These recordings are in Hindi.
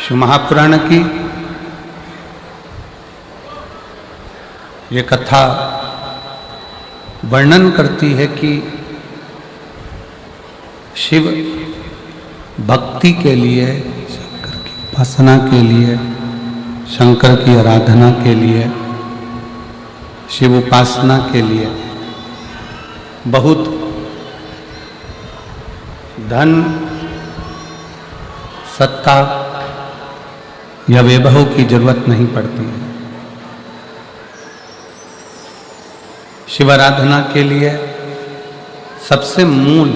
शिव महापुराण की ये कथा वर्णन करती है कि शिव भक्ति के लिए, शंकर की उपासना के लिए, शंकर की आराधना के लिए, शिव उपासना के लिए बहुत धन, सत्ता या वैभव की जरूरत नहीं पड़ती है। शिव आराधना के लिए सबसे मूल,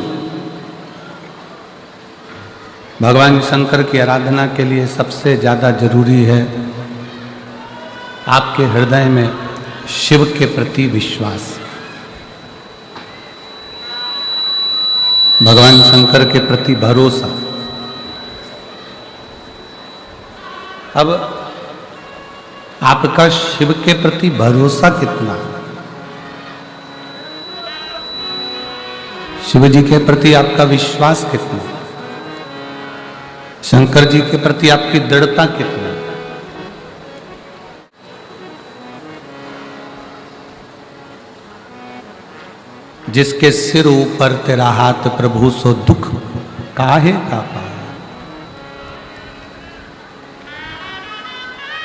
भगवान शंकर की आराधना के लिए सबसे ज़्यादा जरूरी है आपके हृदय में शिव के प्रति विश्वास, भगवान शंकर के प्रति भरोसा। अब आपका शिव के प्रति भरोसा कितना है? शिव जी के प्रति आपका विश्वास कितना, शंकर जी के प्रति आपकी दृढ़ता कितना? जिसके सिर ऊपर तेरा हाथ प्रभु सो दुख काहे का पाए।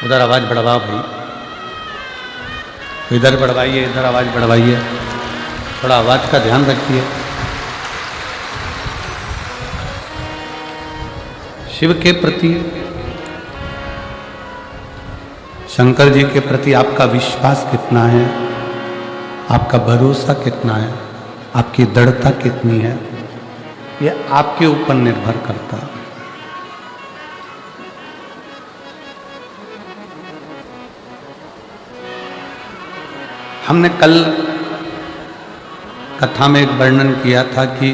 उधर आवाज बढ़ावा भाई, इधर बढ़वाइए, इधर आवाज बढ़वाइए, थोड़ा आवाज का ध्यान रखिए। शिव के प्रति, शंकर जी के प्रति आपका विश्वास कितना है, आपका भरोसा कितना है, आपकी दृढ़ता कितनी है, यह आपके ऊपर निर्भर करता है। हमने कल कथा में एक वर्णन किया था कि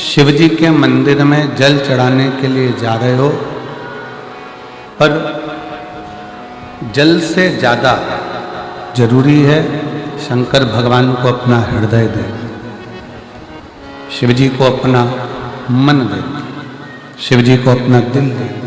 शिव जी के मंदिर में जल चढ़ाने के लिए जा रहे हो, पर जल से ज़्यादा जरूरी है शंकर भगवान को अपना हृदय देना, शिव जी को अपना मन देना, शिव जी को अपना दिल देना।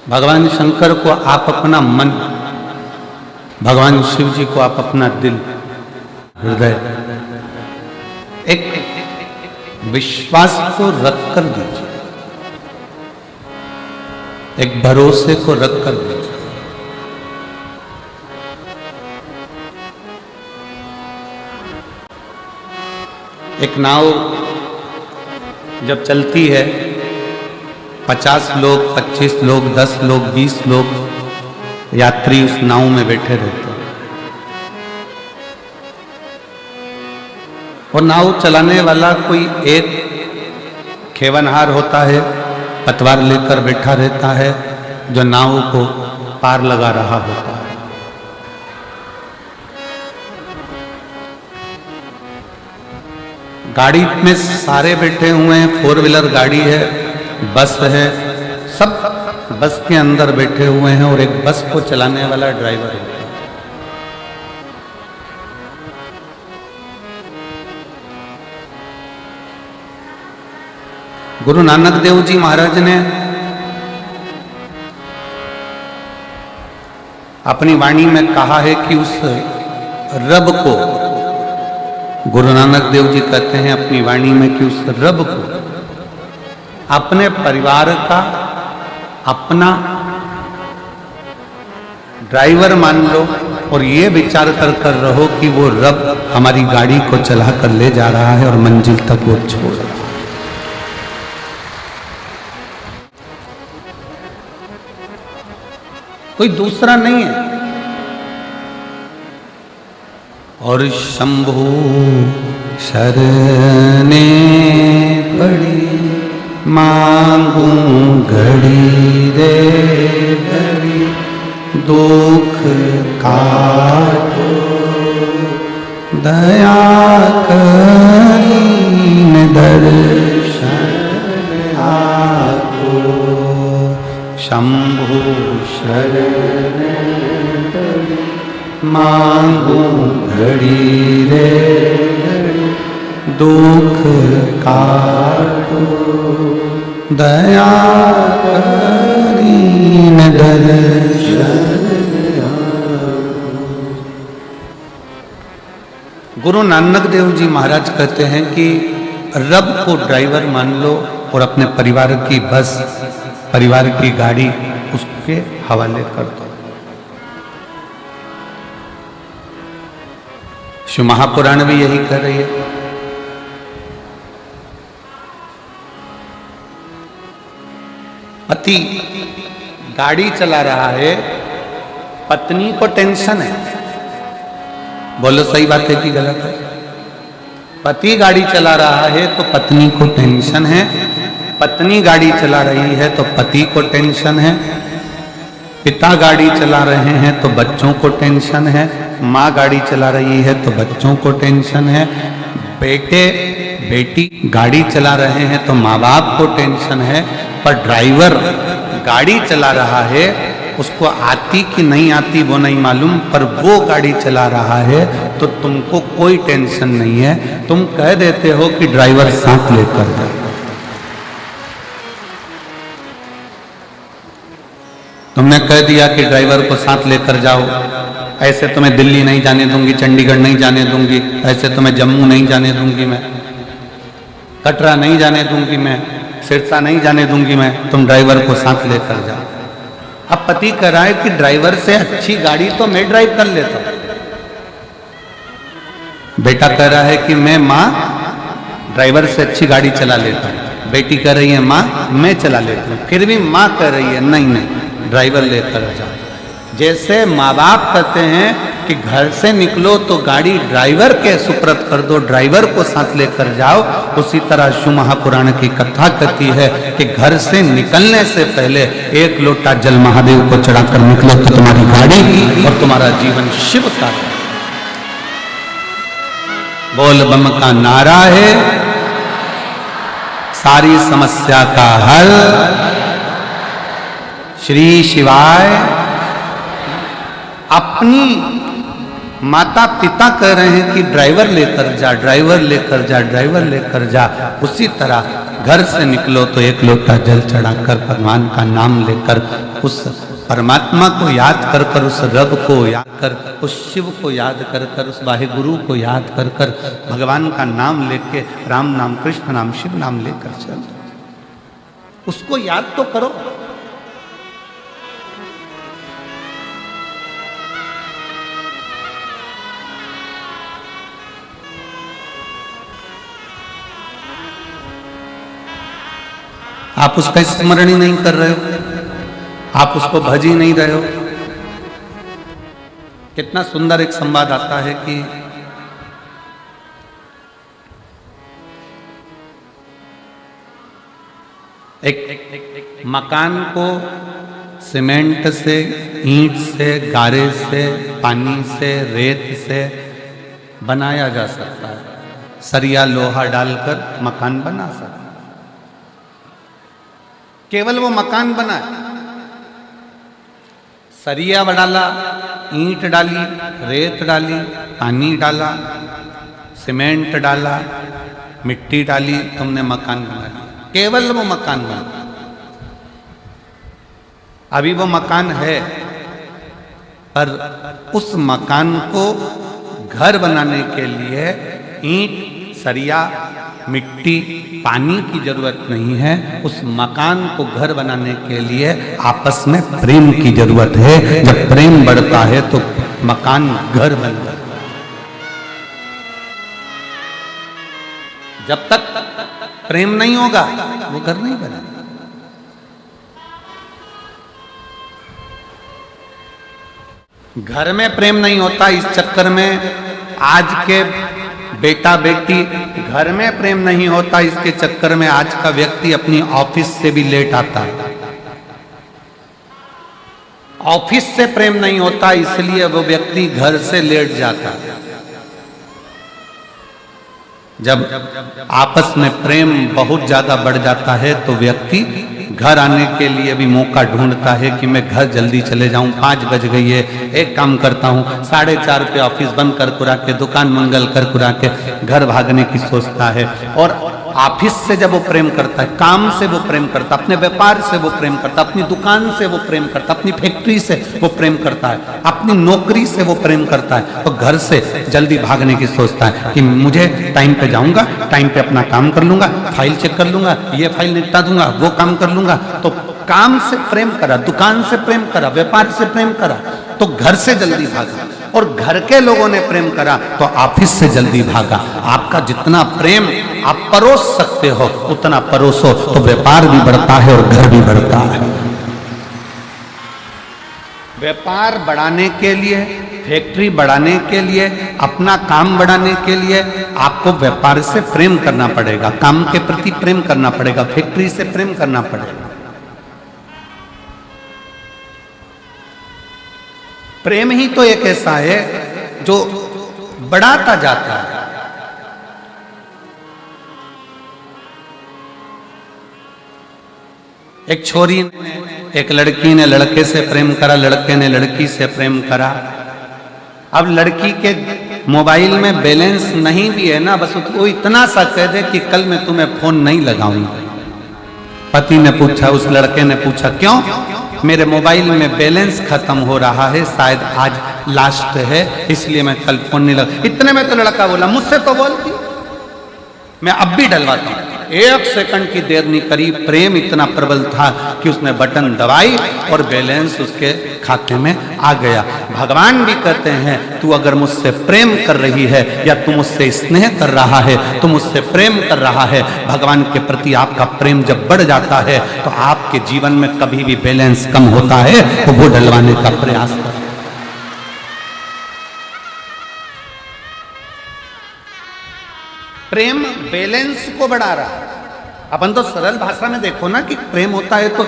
भगवान शंकर को आप अपना मन, भगवान शिव जी को आप अपना दिल, हृदय, एक विश्वास को रख कर दीजिए, एक भरोसे को रख कर दीजिए। एक नाव जब चलती है, 50 लोग, 25 लोग, 10 लोग, 20 लोग यात्री उस नाव में बैठे रहते हैं, और नाव चलाने वाला कोई एक खेवनहार होता है, पतवार लेकर बैठा रहता है, जो नाव को पार लगा रहा होता है। गाड़ी में सारे बैठे हुए हैं, 4 व्हीलर गाड़ी है, बस है, सब बस के अंदर बैठे हुए हैं, और एक बस को चलाने वाला ड्राइवर है। गुरु नानक देव जी महाराज ने अपनी वाणी में कहा है कि उस रब को, गुरु नानक देव जी कहते हैं अपनी वाणी में कि उस रब को अपने परिवार का अपना ड्राइवर मान लो, और ये विचार कर रहो कि वो रब हमारी गाड़ी को चला कर ले जा रहा है और मंजिल तक वो छोड़ रहा है। कोई दूसरा नहीं है। और शंभु शरणे पड़ी मांगू घड़ी रे घड़ी, दुख काटो दया करीन दर्शन आको। शंभु शरण मांगू घड़ी रे दुख काटो दया करीन दर्शन। गुरु नानक देव जी महाराज कहते हैं कि रब को ड्राइवर मान लो और अपने परिवार की बस, परिवार की गाड़ी उसके हवाले कर दो। शिव महापुराण भी यही कर रही है। पति गाड़ी चला रहा है, पत्नी को टेंशन है। बोलो सही बात है कि गलत है? पति गाड़ी चला रहा है तो पत्नी को टेंशन है, पत्नी गाड़ी चला रही है तो पति को टेंशन है, पिता गाड़ी चला रहे हैं तो बच्चों को टेंशन है, माँ गाड़ी चला रही है तो बच्चों को टेंशन है, बेटे बेटी गाड़ी चला रहे हैं तो माँ बाप को टेंशन है। पर ड्राइवर गाड़ी चला रहा है, उसको आती कि नहीं आती वो नहीं मालूम, पर वो गाड़ी चला रहा है तो तुमको कोई टेंशन नहीं है। तुम कह देते हो कि ड्राइवर साथ लेकर जाए। तुमने कह दिया कि ड्राइवर को साथ लेकर जाओ, ऐसे तुम्हें दिल्ली नहीं जाने दूंगी, चंडीगढ़ नहीं जाने दूंगी, ऐसे तुम्हें जम्मू नहीं जाने दूंगी मैं, कटरा नहीं जाने दूंगी मैं, सिरसा नहीं जाने दूंगी मैं, तुम ड्राइवर को साथ लेकर जाओ। अब पति कह रहा है कि ड्राइवर से अच्छी गाड़ी तो मैं ड्राइव कर लेता हूं। बेटा कह रहा है कि मैं माँ ड्राइवर से अच्छी गाड़ी चला लेता हूं। बेटी कह रही है माँ मैं चला लेता हूं। फिर भी माँ कह रही है नहीं नहीं ड्राइवर लेकर जाओ। जैसे माँ बाप कहते हैं कि घर से निकलो तो गाड़ी ड्राइवर के सुपुर्द कर दो, ड्राइवर को साथ लेकर जाओ, उसी तरह शिव महापुराण की कथा कहती है कि घर से निकलने से पहले एक लोटा जल महादेव को चढ़ाकर निकलो तो तुम्हारी गाड़ी और तुम्हारा जीवन शिव का है। बोल बम का नारा है सारी समस्या का हल। श्री शिवाय। अपनी माता पिता कह रहे हैं कि ड्राइवर लेकर जा, ड्राइवर लेकर जा, ड्राइवर लेकर जा, उसी तरह घर से निकलो तो एक लोटा जल चढ़ाकर भगवान का नाम लेकर उस परमात्मा को याद कर कर, उस रब को याद कर, उस शिव को याद कर कर, उस वाहिगुरु को याद कर कर, भगवान का नाम लेके, राम नाम, कृष्ण नाम, शिव नाम लेकर चल, उसको याद तो करो। आप उसका स्मरण ही नहीं कर रहे हो, आप उसको भज ही नहीं रहे हो। कितना सुंदर एक संवाद आता है कि एक मकान को सीमेंट से, ईंट से, गारे से, पानी से, रेत से बनाया जा सकता है। सरिया लोहा डालकर मकान बना सकता है। केवल वो मकान बना, सरिया डाला, ईंट डाली, रेत डाली, पानी डाला, सीमेंट डाला, मिट्टी डाली, तुमने मकान बना लिया। केवल वो मकान बना। अभी वो मकान है, पर उस मकान को घर बनाने के लिए ईंट, सरिया, मिट्टी, पानी की जरूरत नहीं है। उस मकान को घर बनाने के लिए आपस में प्रेम की जरूरत है। जब प्रेम बढ़ता है तो मकान घर बनता है। जब तक प्रेम नहीं होगा वो घर नहीं बनेगा। घर में प्रेम नहीं होता, इस चक्कर में आज के बेटा बेटी, घर में प्रेम नहीं होता, इसके चक्कर में आज का व्यक्ति अपनी ऑफिस से भी लेट आता है। ऑफिस से प्रेम नहीं होता, इसलिए वो व्यक्ति घर से लेट जाता है। जब आपस में प्रेम बहुत ज्यादा बढ़ जाता है तो व्यक्ति घर आने के लिए भी मौका ढूंढता है कि मैं घर जल्दी चले जाऊं, 5 बज गई है, एक काम करता हूं 4:30 पे ऑफिस बंद कर कुरा के, दुकान मंगल कर कुरा के घर भागने की सोचता है। और ऑफिस से जब वो प्रेम करता है, काम से वो प्रेम करता, अपने व्यापार से वो प्रेम करता, अपनी दुकान से वो प्रेम करता, अपनी फैक्ट्री से वो प्रेम करता है, अपनी नौकरी से वो प्रेम करता है, तो घर से जल्दी भागने की सोचता है कि मुझे टाइम पे जाऊंगा, टाइम पे अपना काम कर लूंगा, फाइल चेक कर लूंगा, ये फाइल निपटा दूंगा, वो काम कर लूंगा। तो काम से प्रेम करा, दुकान से प्रेम करा, व्यापार से प्रेम करा, तो घर से जल्दी भागा। और घर के लोगों ने प्रेम करा तो ऑफिस से जल्दी भागा। आपका जितना प्रेम आप परोस सकते हो उतना परोसो, तो व्यापार भी बढ़ता है और घर भी बढ़ता है। व्यापार बढ़ाने के लिए, फैक्ट्री बढ़ाने के लिए, अपना काम बढ़ाने के लिए आपको व्यापार से प्रेम करना पड़ेगा, काम के प्रति प्रेम करना पड़ेगा, फैक्ट्री से प्रेम करना पड़ेगा। प्रेम ही तो एक ऐसा है जो बढ़ाता जाता है। एक छोरी ने, एक लड़की ने लड़के से प्रेम करा, लड़के ने लड़की से प्रेम करा। अब लड़की के मोबाइल में बैलेंस नहीं भी है ना, बस वो इतना सा कह दे कि कल मैं तुम्हें फोन नहीं लगाऊंगा। पति ने पूछा, उस लड़के ने पूछा, क्यों? मेरे मोबाइल में बैलेंस खत्म हो रहा है, शायद आज लास्ट है, इसलिए मैं कल फोन नहीं लगा। इतने में तो लड़का बोला, मुझसे तो बोलती, मैं अब भी डलवाता हूं। 1 सेकंड की देर नहीं करी, प्रेम इतना प्रबल था कि उसने बटन दबाई और बैलेंस उसके खाते में आ गया। भगवान भी कहते हैं, तू अगर मुझसे प्रेम कर रही है या तू मुझसे स्नेह कर रहा है, तू मुझसे प्रेम कर रहा है, भगवान के प्रति आपका प्रेम जब बढ़ जाता है तो आपके जीवन में कभी भी बैलेंस कम होता है तो वो डलवाने का प्रयास करें। प्रेम बैलेंस को बढ़ा रहा है। अपन तो सरल भाषा में देखो ना कि प्रेम होता है तो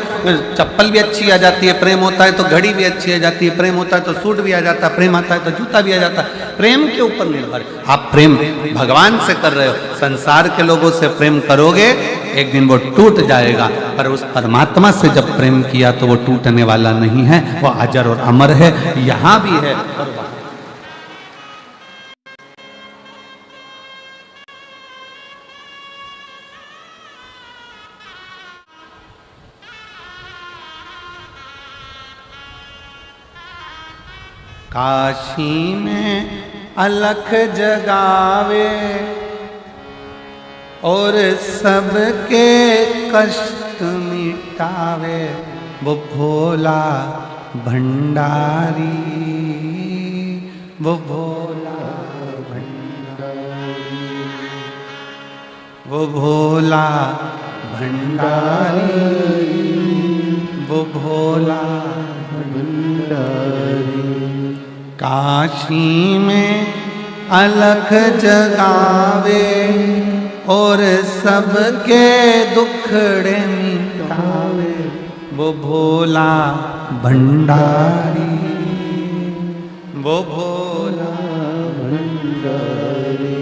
चप्पल भी अच्छी आ जाती है, प्रेम होता है तो घड़ी भी अच्छी आ जाती है, प्रेम होता है तो सूट भी आ जाता है, प्रेम आता है तो जूता भी आ जाता है। प्रेम के ऊपर निर्भर। आप प्रेम भगवान से कर रहे हो, संसार के लोगों से प्रेम करोगे एक दिन वो टूट जाएगा, पर उस परमात्मा से जब प्रेम किया तो वो टूटने वाला नहीं है, वो अजर और अमर है, यहां भी है और वहां। काशी में अलख जगावे और सबके कष्ट मिटावे, वो भोला भंडारी, वो भोला भंडारी, वो भोला भंडारी, वो भोला भंडारी। काशी में अलख जगावे और सबके दुखड़े मिटावे, वो भोला भंडारी, वो भोला भंडारी।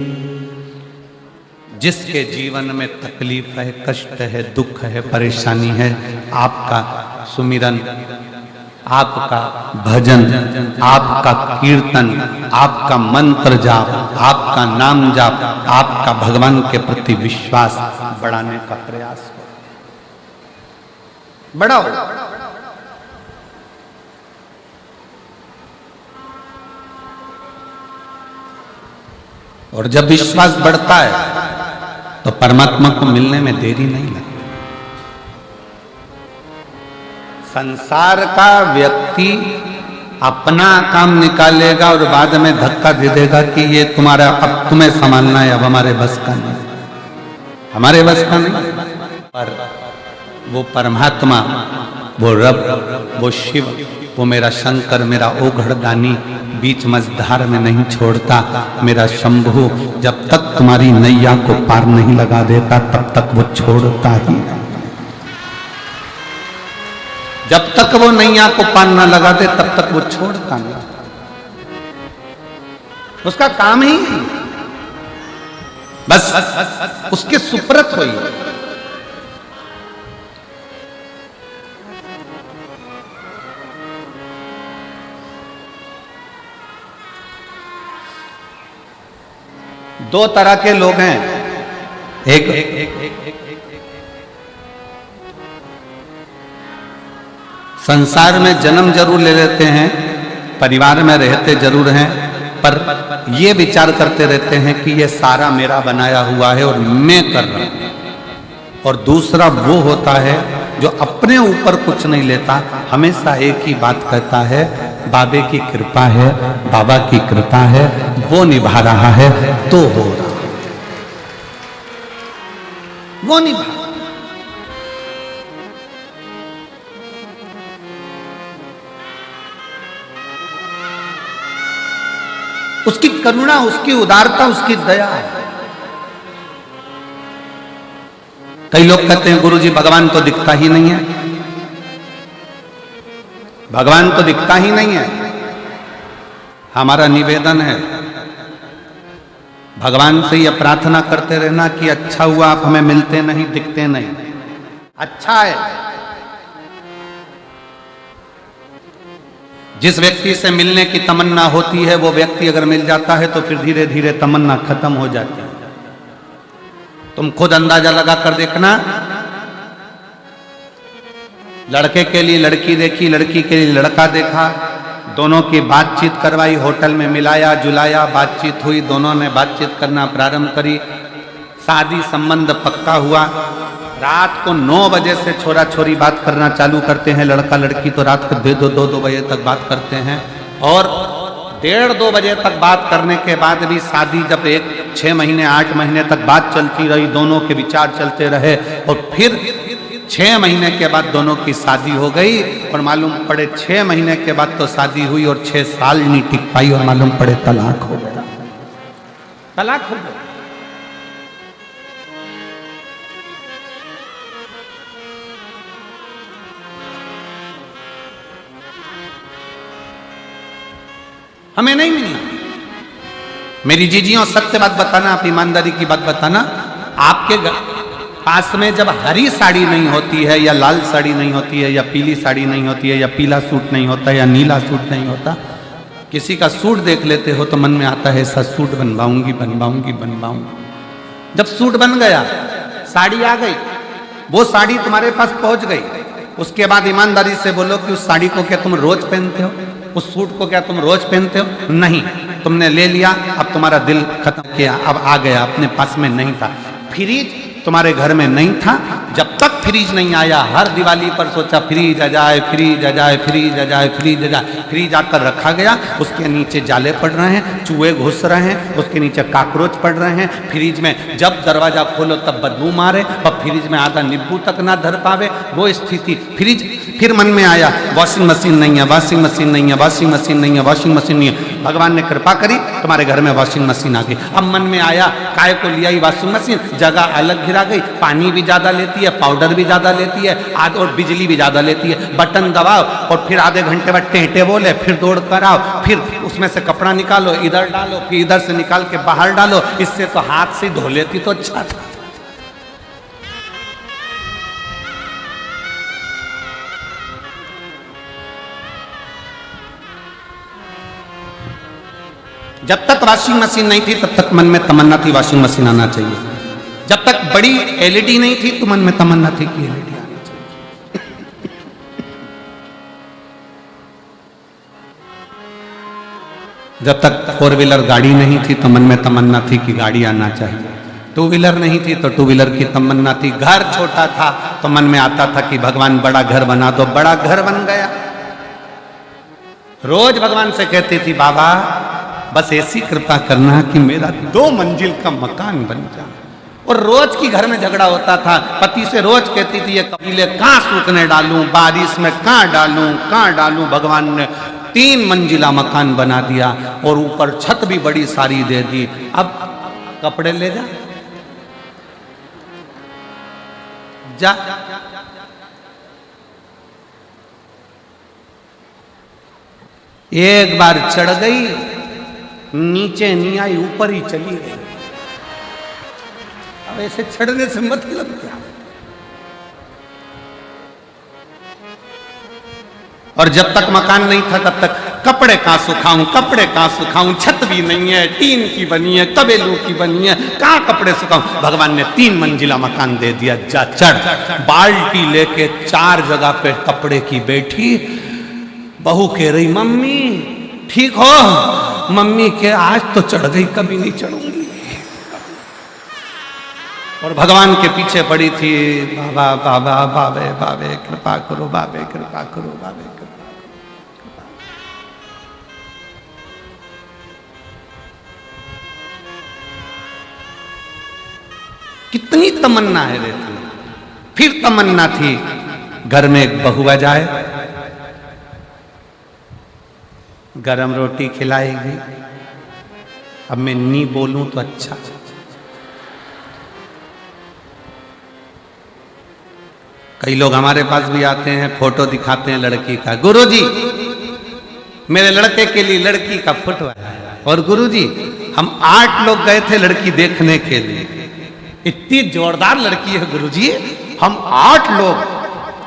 जिसके जीवन में तकलीफ है, कष्ट है, दुख है, परेशानी है, आपका सुमिरन, आपका भजन, आपका कीर्तन, आपका मंत्र जाप, आपका नाम जाप, आपका भगवान के प्रति विश्वास बढ़ाने का प्रयास करो, बढ़ाओ। और जब विश्वास बढ़ता है तो परमात्मा को मिलने में देरी नहीं लगती। संसार का व्यक्ति अपना काम निकालेगा और बाद में धक्का दे देगा कि ये तुम्हारा, अब तुम्हें संभालना है, अब हमारे बस का नहीं, हमारे बस का नहीं। पर वो परमात्मा, वो रब, वो शिव, वो मेरा शंकर, मेरा ओघड़दानी बीच मझधार में नहीं छोड़ता। मेरा शंभु जब तक तुम्हारी नैया को पार नहीं लगा देता तब तक वो छोड़ता ही नहीं। जब तक वो नैया को पार न लगा दे तब तक वो छोड़ता नहीं। उसका काम ही बस उसके सुप्रत हुई। दो तरह के लोग हैं। एक संसार में जन्म जरूर ले लेते हैं, परिवार में रहते जरूर हैं, पर ये विचार करते रहते हैं कि ये सारा मेरा बनाया हुआ है और मैं कर रहा हूं। और दूसरा वो होता है जो अपने ऊपर कुछ नहीं लेता, हमेशा एक ही बात कहता है, बाबे की कृपा है, बाबा की कृपा है, वो निभा रहा है तो हो रहा है, वो निभा। उसकी करुणा, उसकी उदारता, उसकी दया है। कई लोग कहते हैं गुरुजी भगवान तो दिखता ही नहीं है, भगवान तो दिखता ही नहीं है। हमारा निवेदन है भगवान से यह प्रार्थना करते रहना कि अच्छा हुआ आप हमें मिलते नहीं, दिखते नहीं। अच्छा है, जिस व्यक्ति से मिलने की तमन्ना होती है वो व्यक्ति अगर मिल जाता है तो फिर धीरे धीरे तमन्ना खत्म हो जाती है। तुम खुद अंदाजा लगा कर देखना, लड़के के लिए लड़की देखी, लड़की के लिए लड़का देखा, दोनों की बातचीत करवाई, होटल में मिलाया जुलाया, बातचीत हुई, दोनों ने बातचीत करना प्रारंभ करी, शादी संबंध पक्का हुआ। रात को 9 बजे से छोरा छोरी बात करना चालू करते हैं, लड़का लड़की तो रात को 2 बजे तक बात करते हैं, और 1:30-2 बजे तक बात करने के बाद भी शादी जब 6 महीने 8 महीने तक बात चलती रही, दोनों के विचार चलते रहे, और फिर 6 महीने के बाद दोनों की शादी हो गई, और मालूम पड़े 6 महीने के बाद तो शादी हुई और 6 साल नहीं टिक पाई, और मालूम पड़े तलाक हो गया, तलाक हो गया। हमें नहीं मिलना। मेरी जीजियों सत्य बात बताना, आप ईमानदारी की बात बताना, आपके पास में जब हरी साड़ी नहीं होती है, या लाल साड़ी नहीं होती है, या पीली साड़ी नहीं होती है, या पीला सूट नहीं होता, या नीला सूट नहीं होता, किसी का सूट देख लेते हो तो मन में आता है ऐसा सूट बनवाऊंगी बनवाऊंगी बनवाऊंगी। जब सूट बन गया, साड़ी आ गई, वो साड़ी तुम्हारे पास पहुंच गई, उसके बाद ईमानदारी से बोलो कि उस साड़ी को क्या तुम रोज पहनते हो, उस सूट को क्या तुम रोज पहनते हो? नहीं, तुमने ले लिया, अब तुम्हारा दिल खत्म किया, अब आ गया, अपने पास में नहीं था। फ्रिज तुम्हारे घर में नहीं था, जब तक फ्रिज नहीं आया, हर दिवाली पर सोचा फ्रिज आ जाए, फ्रिज आ जाए, फ्रिज आ जाए, फ्रिज आ जाए, फ्रिज आकर रखा गया, उसके नीचे जाले पड़ रहे हैं, चूहे घुस रहे हैं, उसके नीचे काकरोच पड़ रहे हैं, फ्रिज में जब दरवाजा खोलो तब बदबू मारे, और फ्रिज में आधा नींबू तक ना धर पावे, वो स्थिति। फ्रिज फिर मन में आया वॉशिंग मशीन नहीं है, वॉशिंग मशीन नहीं है, वॉशिंग मशीन नहीं है, वॉशिंग मशीन नहीं है। भगवान ने कृपा करी, तुम्हारे घर में वॉशिंग मशीन आ गई। अब मन में आया काय को लिया ही वॉशिंग मशीन, जगह अलग घिरा गई, पानी भी ज्यादा लेती है, पाउडर भी ज्यादा लेती है, और बिजली भी ज्यादा लेती है। बटन दबाओ और फिर आधे घंटे बाद टेंटे बोले, फिर दौड़ कर आओ, फिर उसमें से कपड़ा निकालो, इधर डालो, फिर इधर से निकाल के बाहर डालो, इससे तो हाथ से धो लेती तो अच्छा था। जब तक वॉशिंग मशीन नहीं थी तब तक मन में तमन्ना थी वॉशिंग मशीन आना चाहिए। जब तक बड़ी एलईडी नहीं थी तो मन में तमन्ना थी कि एलईडी आना चाहिए। जब तक 4 व्हीलर गाड़ी नहीं थी तो मन में तमन्ना थी कि गाड़ी आना चाहिए। 2 व्हीलर नहीं थी तो 2 व्हीलर की तमन्ना थी। घर छोटा था तो मन में आता था कि भगवान बड़ा घर बना दो, बड़ा घर बन गया। रोज भगवान से कहती थी बाबा बस ऐसी कृपा करना कि मेरा 2 मंजिल का मकान बन जाए। और रोज की घर में झगड़ा होता था। पति से रोज कहती थी ये कबीले कहाँ सूखने डालूं, बारिश में कहाँ डालूं। भगवान ने 3 मंजिला मकान बना दिया और ऊपर छत भी बड़ी सारी दे दी। अब कपड़े ले जा। एक बार चढ़ गई, नीचे नहीं आई, ऊपर ही चली गई। अब ऐसे चढ़ने से मतलब क्या? और जब तक मकान नहीं था तब तक कपड़े कहाँ सुखाऊं, कपड़े कहाँ सुखाऊं, छत भी नहीं है, टीन की बनी है, तबेलों की बनी है, कहाँ कपड़े सुखाऊं। भगवान ने 3 मंजिला मकान दे दिया, जा चढ़। बाल्टी लेके 4 जगह पे कपड़े की बैठी। बहू कह रही मम्मी ठीक हो? मम्मी के आज तो चढ़ गई, कभी नहीं चढ़ूंगी। और भगवान के पीछे पड़ी थी, बाबा बाबा बाबे बाबे कृपा करो, बाबे कृपा करो, बाबे कृपा करो। कितनी तमन्ना है रहती। फिर तमन्ना थी घर में एक बहू आ जाए, गरम रोटी खिलाएगी। अब मैं नहीं बोलूं तो अच्छा। कई लोग हमारे पास भी आते हैं, फोटो दिखाते हैं लड़की का, गुरुजी मेरे लड़के के लिए लड़की का फोटो आया। और गुरुजी हम 8 लोग गए थे लड़की देखने के लिए, इतनी जोरदार लड़की है गुरुजी, हम 8 लोग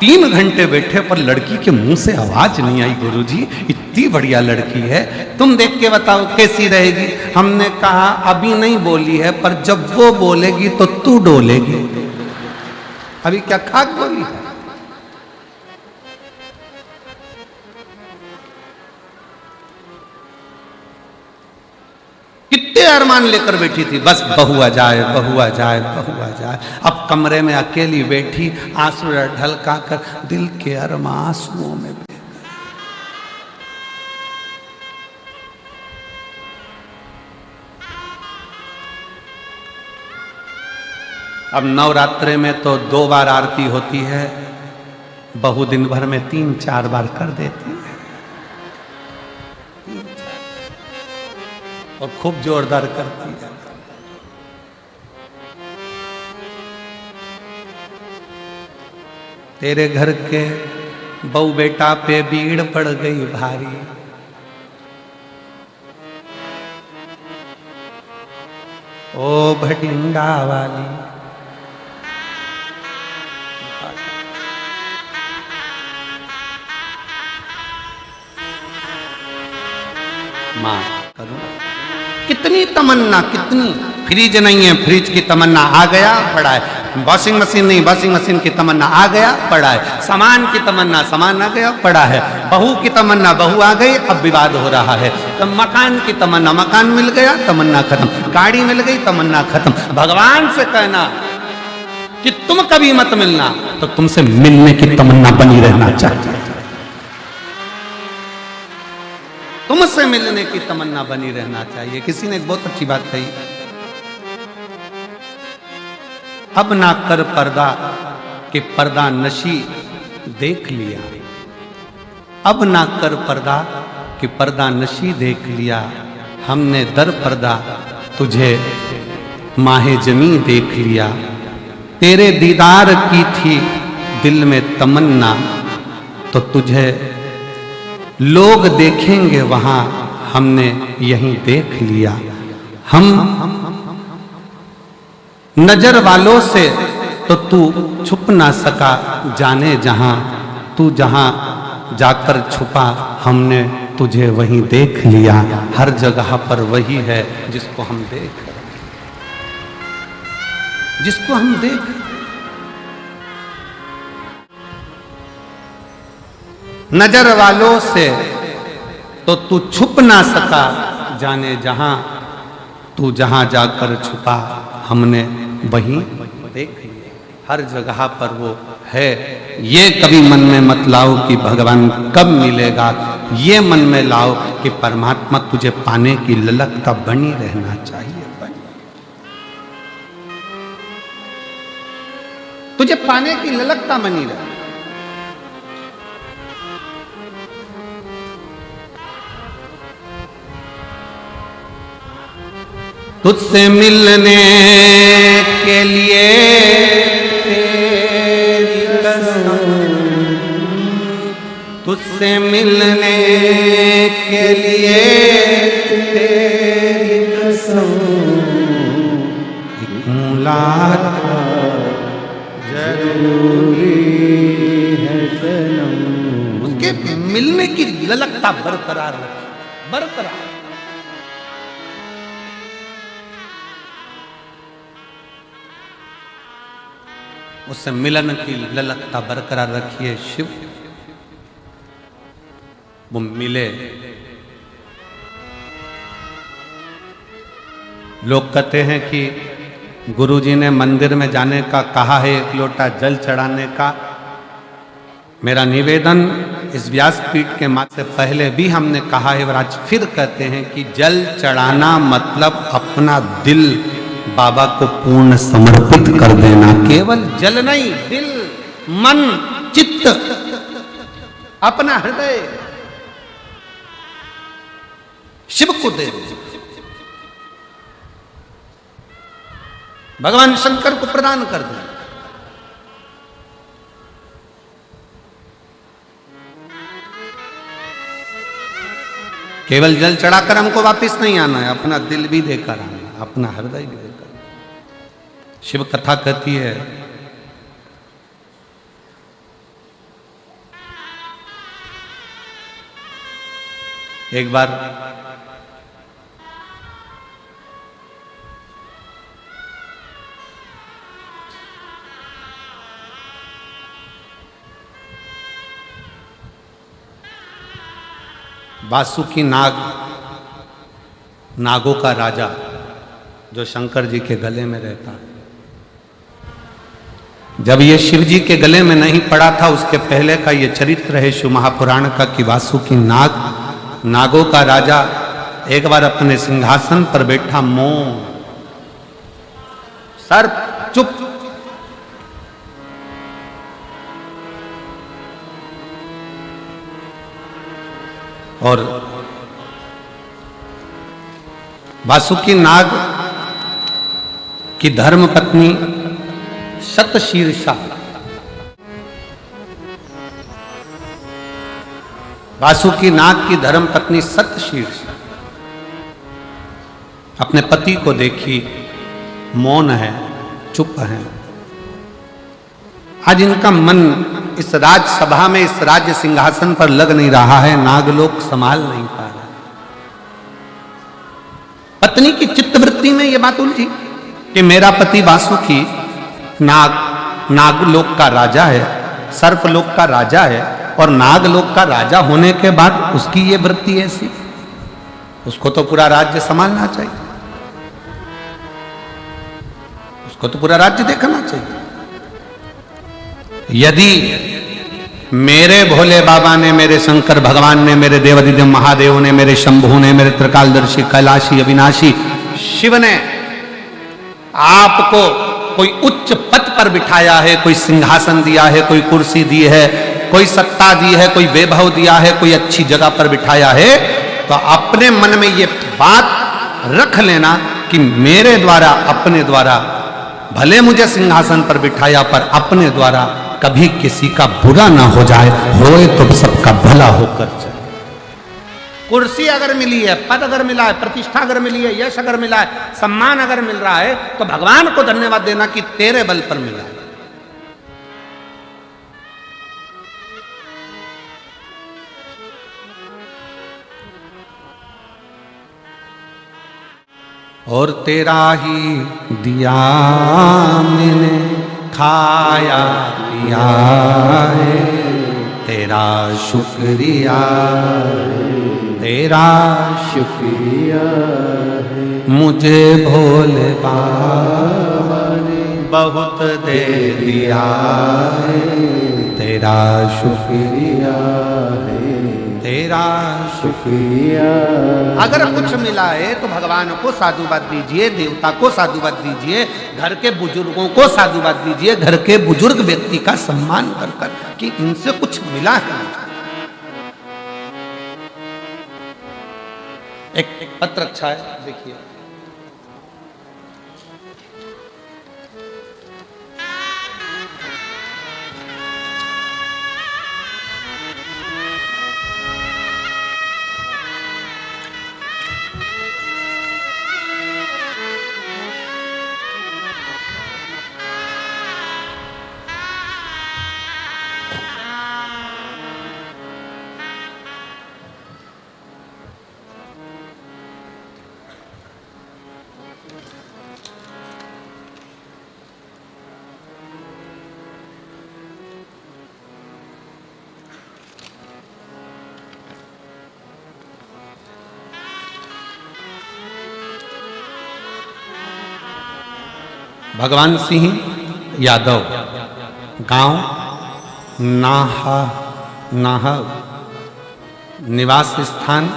3 घंटे बैठे पर लड़की के मुंह से आवाज नहीं आई। गुरुजी इतनी बढ़िया लड़की है, तुम देख के बताओ कैसी रहेगी। हमने कहा अभी नहीं बोली है, पर जब वो बोलेगी तो तू डोलेगी। अभी क्या खाक बोली है? कितने अरमान लेकर बैठी थी, बस बहू आ जाए, बहू आ जाए, बहू आ जाए। अब कमरे में अकेली बैठी, आंसू ढलका कर दिल के अरमान आंसुओं में। अब नवरात्रे में तो 2 बार आरती होती है, बहू दिन भर में 3-4 बार कर देती है और खूब जोरदार करती है। तेरे घर के बहू बेटा पे भीड़ पड़ गई भारी, ओ भटिंडा वाली। मां करो। कितनी तमन्ना, कितनी। फ्रिज नहीं है, फ्रिज की तमन्ना आ गया पड़ा है। वॉशिंग मशीन नहीं, वॉशिंग मशीन की तमन्ना आ गया पड़ा है। सामान की तमन्ना, सामान आ गया पड़ा है। बहू की तमन्ना, बहू आ गई, अब विवाद हो रहा है। तो मकान की तमन्ना, मकान मिल गया, तमन्ना खत्म। गाड़ी मिल गई, तमन्ना खत्म। भगवान से कहना कि तुम कभी मत मिलना, तो तुमसे मिलने की तमन्ना बनी रहना चाहिए। तुमसे मिलने की तमन्ना बनी रहना चाहिए। किसी ने एक बहुत अच्छी बात कही, अब ना कर पर्दा कि पर्दा नशी देख लिया। अब ना कर पर्दा कि पर्दा नशी देख लिया। हमने दर पर्दा तुझे माहे जमी देख लिया। तेरे दीदार की थी दिल में तमन्ना, तो तुझे लोग देखेंगे वहां, हमने यहीं देख लिया। हम नजर वालों से तो तू छुप ना सका, जाने जहां तू जहां जाकर छुपा, हमने तुझे वहीं देख लिया। हर जगह पर वही है जिसको हम देख, जिसको हम देख। नजर वालों से तो तू छुप ना सका, जाने जहां तू जहां जाकर छुपा, हमने वहीं देख लिया। हर जगह पर वो है। ये कभी मन में मत लाओ कि भगवान कब मिलेगा। ये मन में लाओ कि परमात्मा तुझे पाने की ललकता बनी रहना चाहिए। तुझे पाने की ललकता बनी रहे। तुझसे मिलने के लिए तेरी कसम, तुझसे मिलने के लिए तेरी कसम, एक मुलाकात जरूरी है सनम। उसके मिलने की ललकता बरकरार रखी, बरकरार। उससे मिलन की ललकता बरकरार रखिए शिव। वो मिले। लोग कहते हैं कि गुरुजी ने मंदिर में जाने का कहा है, एक लोटा जल चढ़ाने का। मेरा निवेदन इस व्यासपीठ के माध्यम से पहले भी हमने कहा है और आज फिर कहते हैं कि जल चढ़ाना मतलब अपना दिल बाबा को पूर्ण समर्पित कर देना। केवल जल नहीं, दिल, मन, चित्त, अपना हृदय शिव को दे दो। भगवान शंकर को प्रदान कर दो। केवल जल चढ़ाकर हमको वापस नहीं आना है, अपना दिल भी देकर आना, अपना हृदय भी देकर। शिव कथा कहती है एक बार वासुकी नाग, नागों का राजा जो शंकर जी के गले में रहता, जब ये शिव जी के गले में नहीं पड़ा था उसके पहले का ये चरित्र है शिव महापुराण का कि वासुकी नाग, नागों का राजा, एक बार अपने सिंहासन पर बैठा, मौन, सर्प चुप, और वासुकी नाग की धर्म पत्नी शतशीर्षा, वासुकी नाग की धर्म पत्नी शतशीर्षा अपने पति को देखी, मौन है, चुप है। आज इनका मन इस राजसभा में, इस राज्य सिंहासन पर लग नहीं रहा है, नागलोक संभाल नहीं पा रहा। पत्नी की चित्तवृत्ति में यह बात उलझी कि मेरा पति वासुकी नाग, नागलोक का राजा है, सर्पलोक का राजा है, और नागलोक का राजा होने के बाद उसकी ये वृत्ति ऐसी, उसको तो पूरा राज्य संभालना चाहिए, उसको तो पूरा राज्य देखना चाहिए। यदि मेरे भोले बाबा ने, मेरे शंकर भगवान ने, मेरे देवादिदेव महादेव ने, मेरे शंभु ने, मेरे त्रिकालदर्शी कैलाशी अविनाशी शिव ने आपको कोई उच्च पद पर बिठाया है, कोई सिंहासन दिया है, कोई कुर्सी दी है, कोई सत्ता दी है, कोई वैभव दिया है, कोई अच्छी जगह पर बिठाया है, तो अपने मन में ये बात रख लेना कि मेरे द्वारा, अपने द्वारा, भले मुझे सिंहासन पर बिठाया पर अपने द्वारा कभी किसी का बुरा ना हो जाए, होए तो सबका भला होकर जाए। कुर्सी अगर मिली है, पद अगर मिला है, प्रतिष्ठा अगर मिली है, यश अगर मिला है, सम्मान अगर मिल रहा है, तो भगवान को धन्यवाद देना कि तेरे बल पर मिला है। और तेरा ही दिया मैंने खाया पिया है, तेरा शुक्रिया, तेरा शुक्रिया है, मुझे भोले बाबा ने बहुत दे दिया है, तेरा शुक्रिया है, तेरा शुक्रिया। अगर कुछ मिला है तो भगवान को साधुवाद दीजिए, देवता को साधुवाद दीजिए, घर के बुजुर्गों को साधुवाद दीजिए, घर के बुजुर्ग व्यक्ति का सम्मान कर कर कि इनसे कुछ मिला है। एक पत्र अच्छा है, देखिए। भगवान सिंह यादव, गांव नाहा, निवास स्थान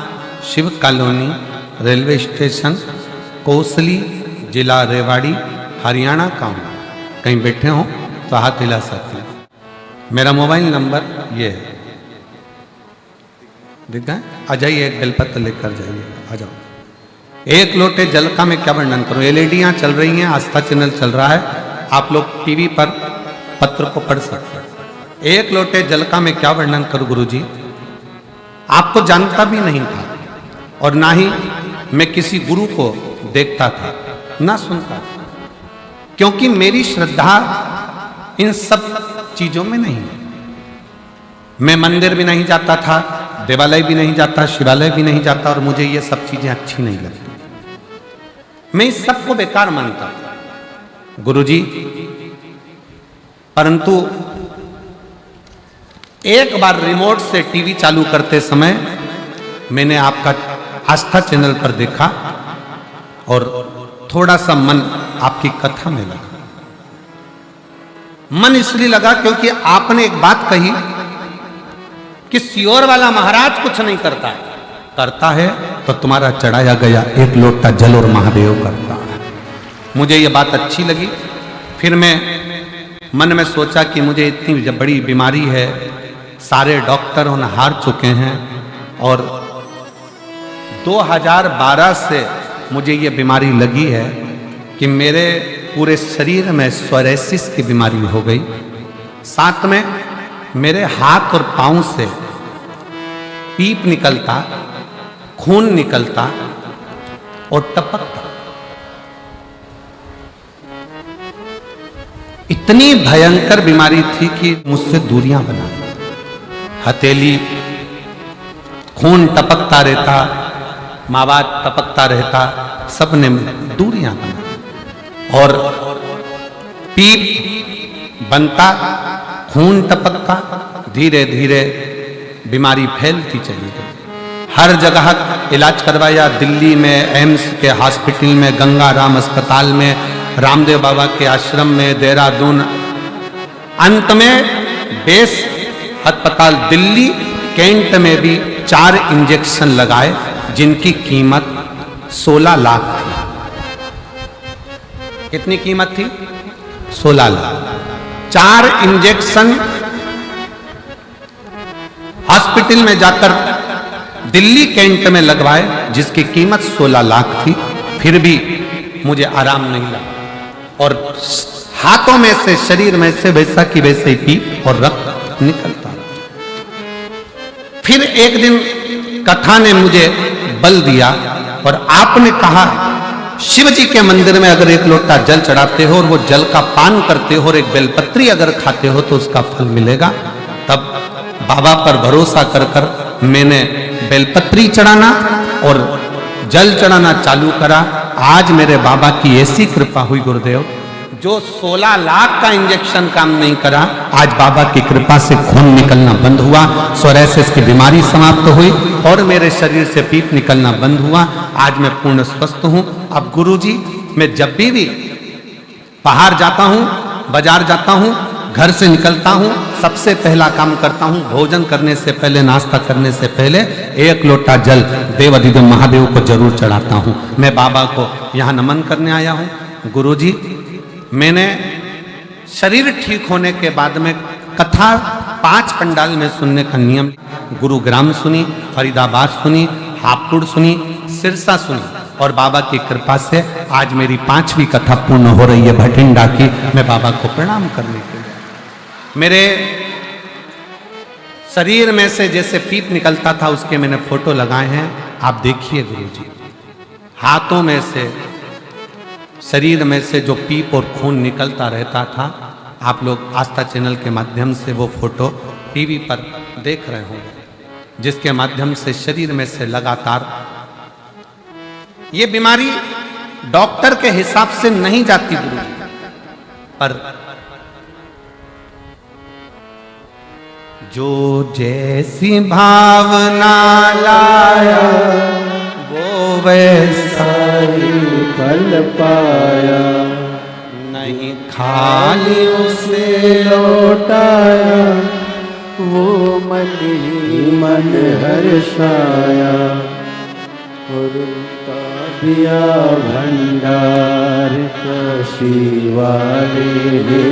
Shiv colony, railway station Kosli, जिला रेवाड़ी, हरियाणा का हूँ। कहीं बैठे हो तो हाथ हिला सकते हैं। मेरा मोबाइल नंबर ये है, दिख गए? आ जाइए, एक बेलपत्र लेकर जाइए, आ जाओ। एक लोटे जल का मैं क्या वर्णन करूं? एलईडियां चल रही हैं, आस्था चैनल चल रहा है, आप लोग टीवी पर पत्र को पढ़ सकते हैं। एक लोटे जल का मैं क्या वर्णन करूं गुरुजी? आपको जानता भी नहीं था और ना ही मैं किसी गुरु को देखता था, ना सुनता था, क्योंकि मेरी श्रद्धा इन सब चीजों में नहीं है। मैं मंदिर भी नहीं जाता था, देवालय भी नहीं जाता, शिवालय भी नहीं जाता, और मुझे ये सब चीजें अच्छी नहीं लगती। मैं इस सब को बेकार मानता था गुरुजी। परंतु एक बार रिमोट से टीवी चालू करते समय मैंने आपका आस्था चैनल पर देखा और थोड़ा सा मन आपकी कथा में लगा। मन इसलिए लगा क्योंकि आपने एक बात कही कि सियोर वाला महाराज कुछ नहीं करता है, करता है तो तुम्हारा चढ़ाया गया एक लोटा जल और महादेव करता है। मुझे ये बात अच्छी लगी। फिर मैं मन में सोचा कि मुझे इतनी बड़ी बीमारी है, सारे डॉक्टर उन्हें हार चुके हैं, और 2012 से मुझे ये बीमारी लगी है कि मेरे पूरे शरीर में सोरायसिस की बीमारी हो गई। साथ में मेरे हाथ और पांव से पीप निकलता, खून निकलता और टपकता। इतनी भयंकर बीमारी थी कि मुझसे दूरियां बना, हथेली खून टपकता रहता, मावाद टपकता रहता, सबने दूरियां बना, और पीप बनता, खून टपकता, धीरे धीरे बीमारी फैलती चली गई। हर जगह इलाज करवाया, दिल्ली में एम्स के हॉस्पिटल में, गंगाराम अस्पताल में, रामदेव बाबा के आश्रम में, देहरादून, अंत में बेस अस्पताल दिल्ली कैंट में भी 4 इंजेक्शन लगाए, जिनकी कीमत 16 लाख थी। कितनी कीमत थी? 16 लाख। 4 इंजेक्शन हॉस्पिटल में जाकर दिल्ली कैंट में लगवाए, जिसकी कीमत 16 लाख थी। फिर भी मुझे आराम नहीं लगा, और हाथों में से, शरीर में से वैसा की वैसे ही पीप और रक्त निकलता। फिर एक दिन कथा ने मुझे बल दिया और आपने कहा, शिव जी के मंदिर में अगर एक लोटा जल चढ़ाते हो और वो जल का पान करते हो और एक बेलपत्री अगर खाते हो तो उसका फल मिलेगा। तब बाबा पर भरोसा कर कर मैंने बेलपत्री चढ़ाना और जल चढ़ाना चालू करा। आज मेरे बाबा की ऐसी कृपा हुई गुरुदेव, जो 16 लाख का इंजेक्शन काम नहीं करा, आज बाबा की कृपा से खून निकलना बंद हुआ, सोरायसिस की बीमारी समाप्त हुई और मेरे शरीर से पीप निकलना बंद हुआ। आज मैं पूर्ण स्वस्थ हूं। अब गुरुजी, मैं जब भी बाहर जाता हूं, बाजार जाता हूं, घर से निकलता हूं, सबसे पहला काम करता हूं, भोजन करने से पहले, नाश्ता करने से पहले 1 लोटा जल देवाधिदेव महादेव को जरूर चढ़ाता हूं। मैं बाबा को यहां नमन करने आया हूं। गुरुजी, मैंने शरीर ठीक होने के बाद में कथा 5 पंडाल में सुनने का नियम, गुरुग्राम सुनी, फरीदाबाद सुनी, हापुड़ सुनी, सिरसा सुनी, और बाबा की कृपा से आज मेरी 5वीं कथा पूर्ण हो रही है भटिंडा की। मैं बाबा को प्रणाम करने के लिए, मेरे शरीर में से जैसे पीप निकलता था उसके मैंने फोटो लगाए हैं, आप देखिए गुरुजी। हाथों में से, शरीर में से जो पीप और खून निकलता रहता था, आप लोग आस्था चैनल के माध्यम से वो फोटो टीवी पर देख रहे होंगे, जिसके माध्यम से शरीर में से लगातार ये बीमारी डॉक्टर के हिसाब से नहीं जाती गुरुजी, पर जो जैसी भावना लाया वो वैसा ही फल पाया। नहीं खाली उसे लौटाया, वो मन ही मन हर्षाया, और उनका दिया भंडार काशी वाले ने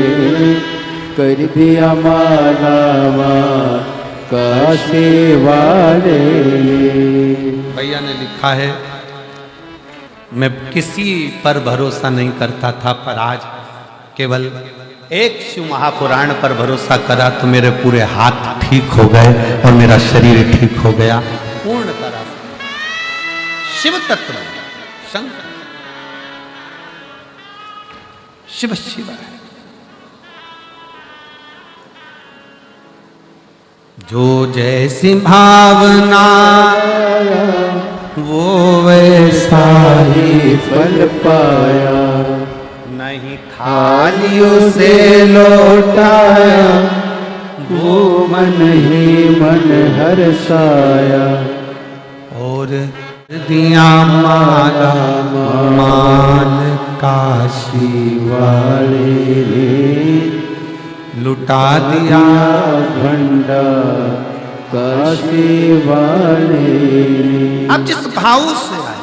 कर दिया मालावा काशी वाले। भैया ने लिखा है, मैं किसी पर भरोसा नहीं करता था, पर आज केवल एक शिव महापुराण पर भरोसा करा तो मेरे पूरे हाथ ठीक हो गए और मेरा शरीर ठीक हो गया पूर्ण तरह से। शिव तत्व शंकर शिव शिव है। जो जैसी भावना वो वैसा ही फल पाया, नहीं खाली उसे लौटाया, वो मन ही मन हर्षाया, और दिया माला मान काशी वाले ने लुटा दिया भंडार काशी वाले। अब जिस भाव से आए,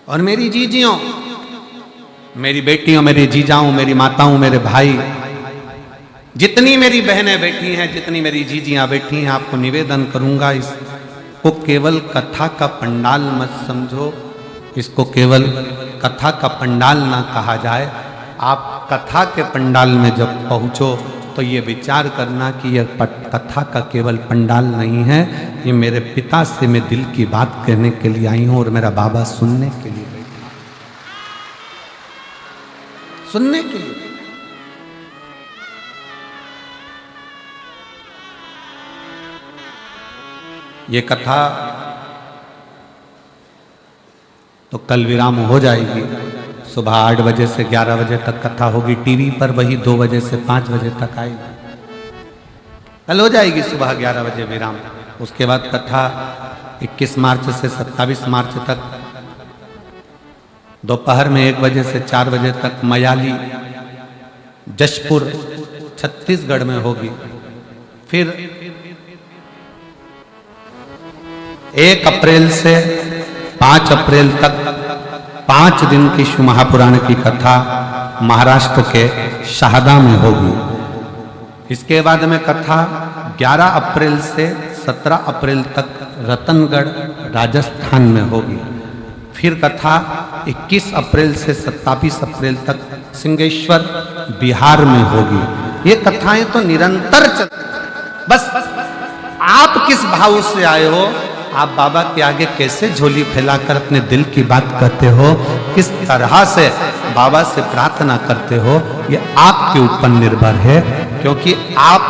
और मेरी जीजियों, मेरी बेटियों, मेरी जीजाओं, मेरी माताओं, मेरे भाई, जितनी मेरी बहनें बैठी हैं, जितनी मेरी जीजियां बैठी हैं, आपको निवेदन करूंगा, इसको केवल कथा का पंडाल मत समझो, इसको केवल कथा का पंडाल ना कहा जाए। आप कथा के पंडाल में जब पहुंचो तो ये विचार करना कि यह कथा का केवल पंडाल नहीं है, ये मेरे पिता से मैं दिल की बात कहने के लिए आई हूं और मेरा बाबा सुनने के लिए बैठा, सुनने के लिए। ये कथा तो कल विराम हो जाएगी, सुबह 8 बजे से 11 बजे तक कथा होगी, टीवी पर वही 2 बजे से 5 बजे तक आएगी। कल हो जाएगी सुबह 11 बजे विराम। उसके बाद कथा 21 मार्च से 27 मार्च तक दोपहर में 1 बजे से 4 बजे तक मयाली जशपुर छत्तीसगढ़ में होगी। फिर 1 अप्रैल से 5 अप्रैल तक 5 दिन की शिव महापुराण की कथा महाराष्ट्र के शाहदा में होगी। इसके बाद में कथा 11 अप्रैल से 17 अप्रैल तक रतनगढ़ राजस्थान में होगी। फिर कथा 21 अप्रैल से 27 अप्रैल तक सिंहेश्वर बिहार में होगी। ये कथाएं तो निरंतर चल, बस आप किस भाव से आए हो, आप बाबा के आगे कैसे झोली फैलाकर अपने दिल की बात करते हो, किस तरह से बाबा से प्रार्थना करते हो, ये आपके ऊपर निर्भर है। क्योंकि आप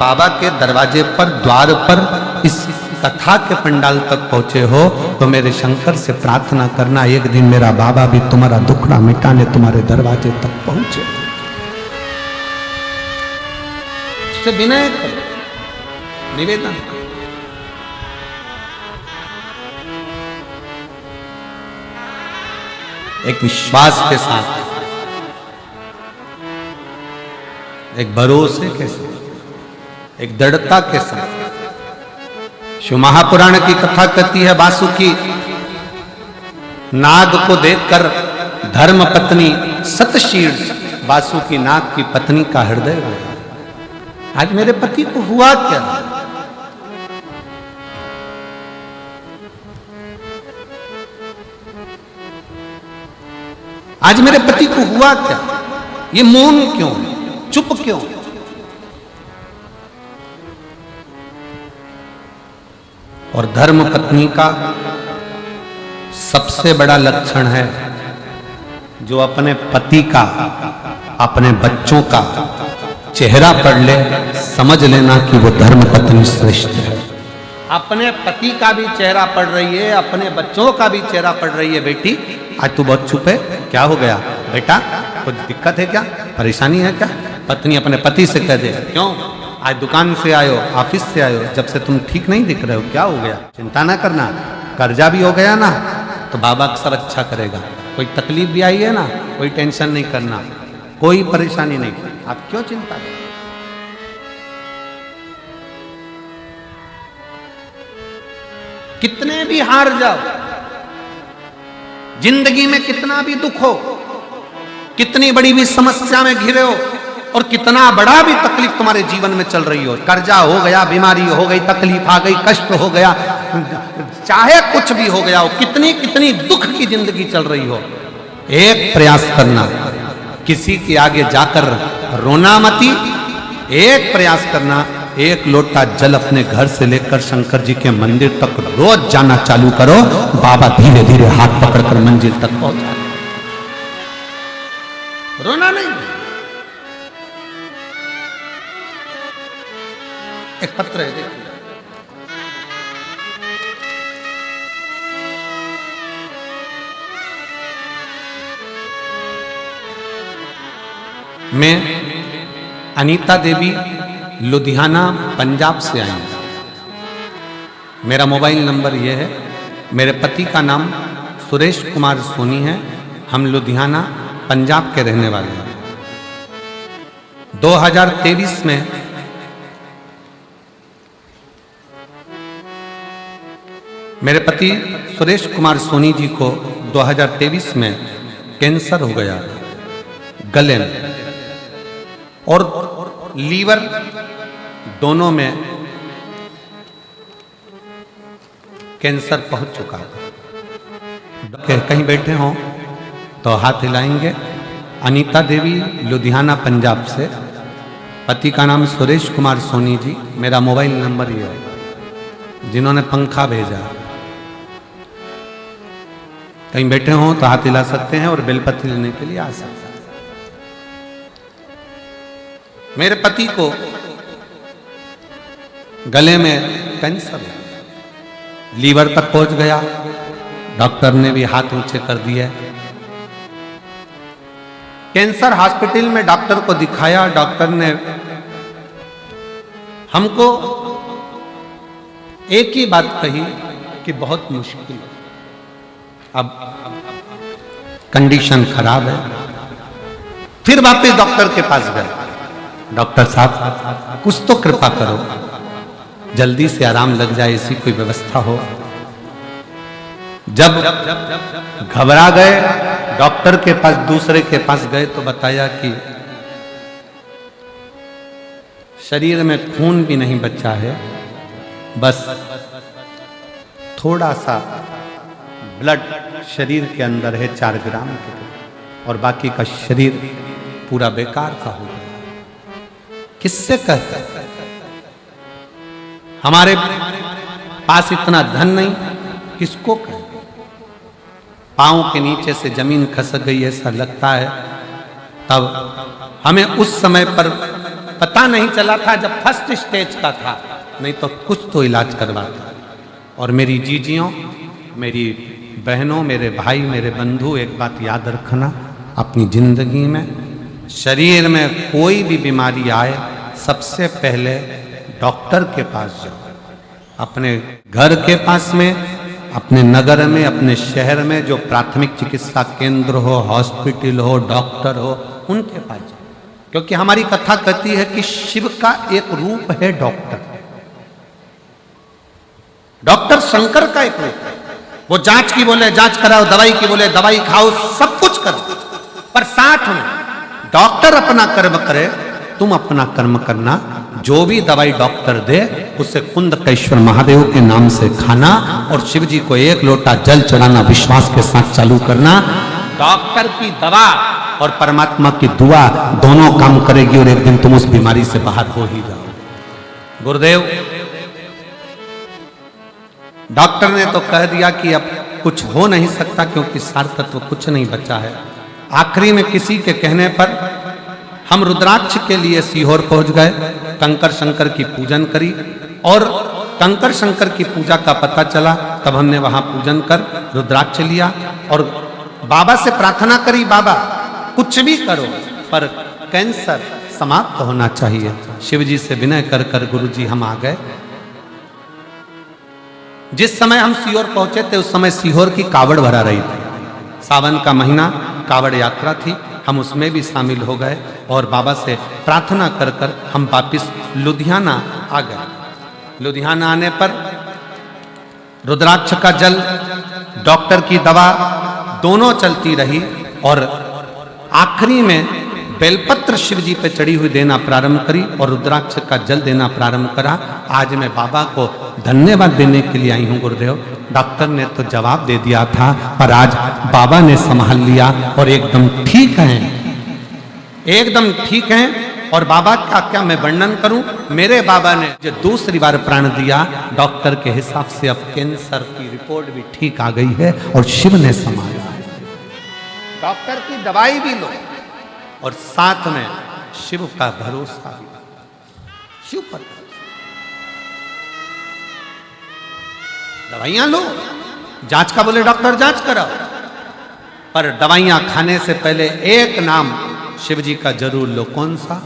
बाबा के दरवाजे पर, द्वार पर, इस कथा के पंडाल तक पहुंचे हो तो मेरे शंकर से प्रार्थना करना, एक दिन मेरा बाबा भी तुम्हारा दुखड़ा मिटाने तुम्हारे दरवाजे तक पहुंचे। उससे विनय करो, निवेदन करो। एक विश्वास के साथ, एक भरोसे के साथ, एक दृढ़ता के साथ। शिव महापुराण की कथा कहती है, वासुकी नाग को देखकर धर्म पत्नी सतशीर्ष वासुकी नाग की पत्नी का हृदय रोया। आज मेरे पति को हुआ क्या? आज मेरे पति को हुआ क्या? ये मौन क्यों, चुप क्यों? और धर्म पत्नी का सबसे बड़ा लक्षण है, जो अपने पति का, अपने बच्चों का चेहरा पढ़ ले, समझ लेना कि वो धर्म पत्नी श्रेष्ठ है। अपने पति का भी चेहरा पढ़ रही है, अपने बच्चों का भी चेहरा पढ़ रही है। बेटी आज तू बहुत चुप है, क्या हो गया बेटा? कुछ दिक्कत है क्या? परेशानी है क्या? पत्नी अपने पति से कह दे, क्यों आज दुकान से आयो, ऑफिस से आयो, जब से तुम ठीक नहीं दिख रहे हो, क्या हो गया? चिंता ना करना, कर्जा भी हो गया ना तो बाबा सब अच्छा करेगा। कोई तकलीफ भी आई है ना, कोई टेंशन नहीं करना, कोई परेशानी नहीं, आप क्यों चिंता करें। कितने भी हार जाओ, जिंदगी में कितना भी दुख हो, कितनी बड़ी भी समस्या में घिरे हो, और कितना बड़ा भी तकलीफ तुम्हारे जीवन में चल रही हो, कर्जा हो गया, बीमारी हो गई, तकलीफ आ गई, कष्ट हो गया, चाहे कुछ भी हो गया हो, कितनी कितनी दुख की जिंदगी चल रही हो, एक प्रयास करना, किसी के आगे जाकर रोना मती, एक प्रयास करना, एक लोटा जल अपने घर से लेकर शंकर जी के मंदिर तक रोज जाना चालू करो, बाबा धीरे धीरे हाथ पकड़कर मंजिल तक पहुंचा। रोना नहीं। एक पत्र है, देखिए, मैं अनीता देवी लुधियाना पंजाब से आई हूं। मेरा मोबाइल नंबर यह है, मेरे पति का नाम सुरेश कुमार सोनी है, हम लुधियाना पंजाब के रहने वाले हैं। 2023 में मेरे पति सुरेश कुमार सोनी जी को 2023 में कैंसर हो गया गले में और लीवर दोनों में कैंसर पहुंच चुका था। कहीं बैठे हों तो हाथ हिलाएंगे। अनीता देवी लुधियाना पंजाब से, पति का नाम सुरेश कुमार सोनी जी, मेरा मोबाइल नंबर ये है। जिन्होंने पंखा भेजा, कहीं बैठे हों तो हाथ हिला सकते हैं और बेलपत्र लेने के लिए आ सकते हैं। मेरे पति को गले में कैंसर, लीवर तक पहुंच गया, डॉक्टर ने भी हाथ ऊंचे कर दिए। कैंसर हॉस्पिटल में डॉक्टर को दिखाया, डॉक्टर ने हमको एक ही बात कही कि बहुत मुश्किल, अब कंडीशन खराब है। फिर वापस डॉक्टर के पास गए, डॉक्टर साहब कुछ तो कृपा करो, जल्दी से आराम लग जाए, ऐसी कोई व्यवस्था हो। जब घबरा गए, डॉक्टर के पास दूसरे के पास गए तो बताया कि शरीर में खून भी नहीं बचा है, बस थोड़ा सा ब्लड शरीर के अंदर है 4 ग्राम के, और बाकी का शरीर पूरा बेकार का हो गया। किससे कहते, हमारे पास इतना धन नहीं, किसको कहें। पांव के नीचे से जमीन खसक गई ऐसा लगता है। तब हमें उस समय पर पता नहीं चला था जब फर्स्ट स्टेज का था, नहीं तो कुछ तो इलाज करवाता। और मेरी जीजियों, मेरी बहनों, मेरे भाई, मेरे बंधु, एक बात याद रखना, अपनी जिंदगी में शरीर में कोई भी बीमारी आए, सबसे पहले डॉक्टर के पास जाओ। अपने घर के पास में, अपने नगर में, अपने शहर में जो प्राथमिक चिकित्सा केंद्र हो, हॉस्पिटल हो, डॉक्टर हो, उनके पास जाओ। क्योंकि हमारी कथा कहती है कि शिव का एक रूप है डॉक्टर। डॉक्टर शंकर का एक रूप है। वो जांच की बोले जांच कराओ, दवाई की बोले दवाई खाओ, सब कुछ करो, पर साथ में डॉक्टर अपना कर्म करे, तुम अपना कर्म करना। जो भी दवाई डॉक्टर दे उसे कुंदकेश्वर महादेव के नाम से खाना, और शिव जी को 1 लोटा जल चढ़ाना विश्वास के साथ चालू करना। डॉक्टर की दवा और परमात्मा की दुआ दोनों काम करेगी, और एक दिन तुम उस बीमारी से बाहर हो ही जाओगे। गुरुदेव, डॉक्टर ने तो कह दिया कि अब कुछ हो नहीं सकता, क्योंकि सार तत्व कुछ नहीं बचा है। आखिरी में किसी के कहने पर हम रुद्राक्ष के लिए सीहोर पहुंच गए, कंकर शंकर की पूजन करी, और कंकर शंकर की पूजा का पता चला, तब हमने वहां पूजन कर रुद्राक्ष लिया और बाबा से प्रार्थना करी, बाबा कुछ भी करो पर कैंसर समाप्त होना चाहिए। शिव जी से विनय कर कर गुरुजी हम आ गए। जिस समय हम सीहोर पहुंचे थे उस समय सीहोर की कावड़ भरा रही थी। सावन का महीना कावड़ यात्रा थी, हम उसमें भी शामिल हो गए और बाबा से प्रार्थना कर कर हम वापिस लुधियाना आ गए। लुधियाना आने पर रुद्राक्ष का जल, डॉक्टर की दवा दोनों चलती रही और आखिरी में बेलपत्र शिव जी पे चढ़ी हुई देना प्रारंभ करी और रुद्राक्ष का जल देना प्रारंभ करा। आज मैं बाबा को धन्यवाद देने के लिए आई हूँ गुरुदेव। डॉक्टर ने तो जवाब दे दिया था पर आज बाबा ने संभाल लिया और एकदम ठीक हैं, एकदम ठीक हैं। और बाबा का क्या मैं वर्णन करूं, मेरे बाबा ने जो दूसरी बार प्राण दिया, डॉक्टर के हिसाब से अब कैंसर की रिपोर्ट भी ठीक आ गई है और शिव ने संभाला है। डॉक्टर की दवाई भी लो और साथ में शिव का भरोसा भी, शिव पर दवाइयां लो। जांच का बोले डॉक्टर जांच कराओ, पर दवाइयां खाने से पहले एक नाम शिव जी का जरूर लो। कौन सा?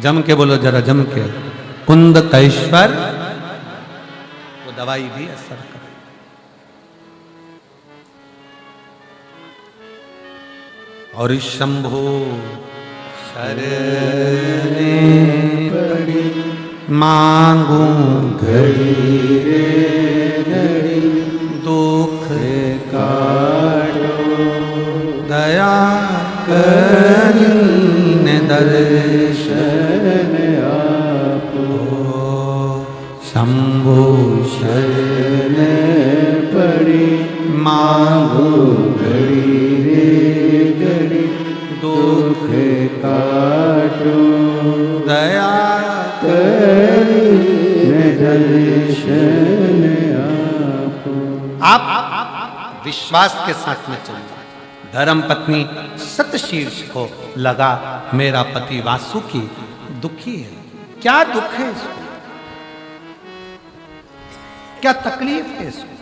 जम के बोलो जरा, जम के, कुंदकेश्वर। वो दवाई भी असर करे। और शंभो शरणे पड़ी मांगू घड़ी रे घड़ी दुख काटो दया करीने दर्शन आपो शंभो शरण पड़ी मांगू घड़ी रे घड़ी दुख काटो दया करीने दर्शन आपो। आप विश्वास के साथ में चलिए। धर्म पत्नी सतशीर्ष को लगा मेरा पति वासुकी दुखी है। क्या दुख है इसको, क्या तकलीफ है इसको?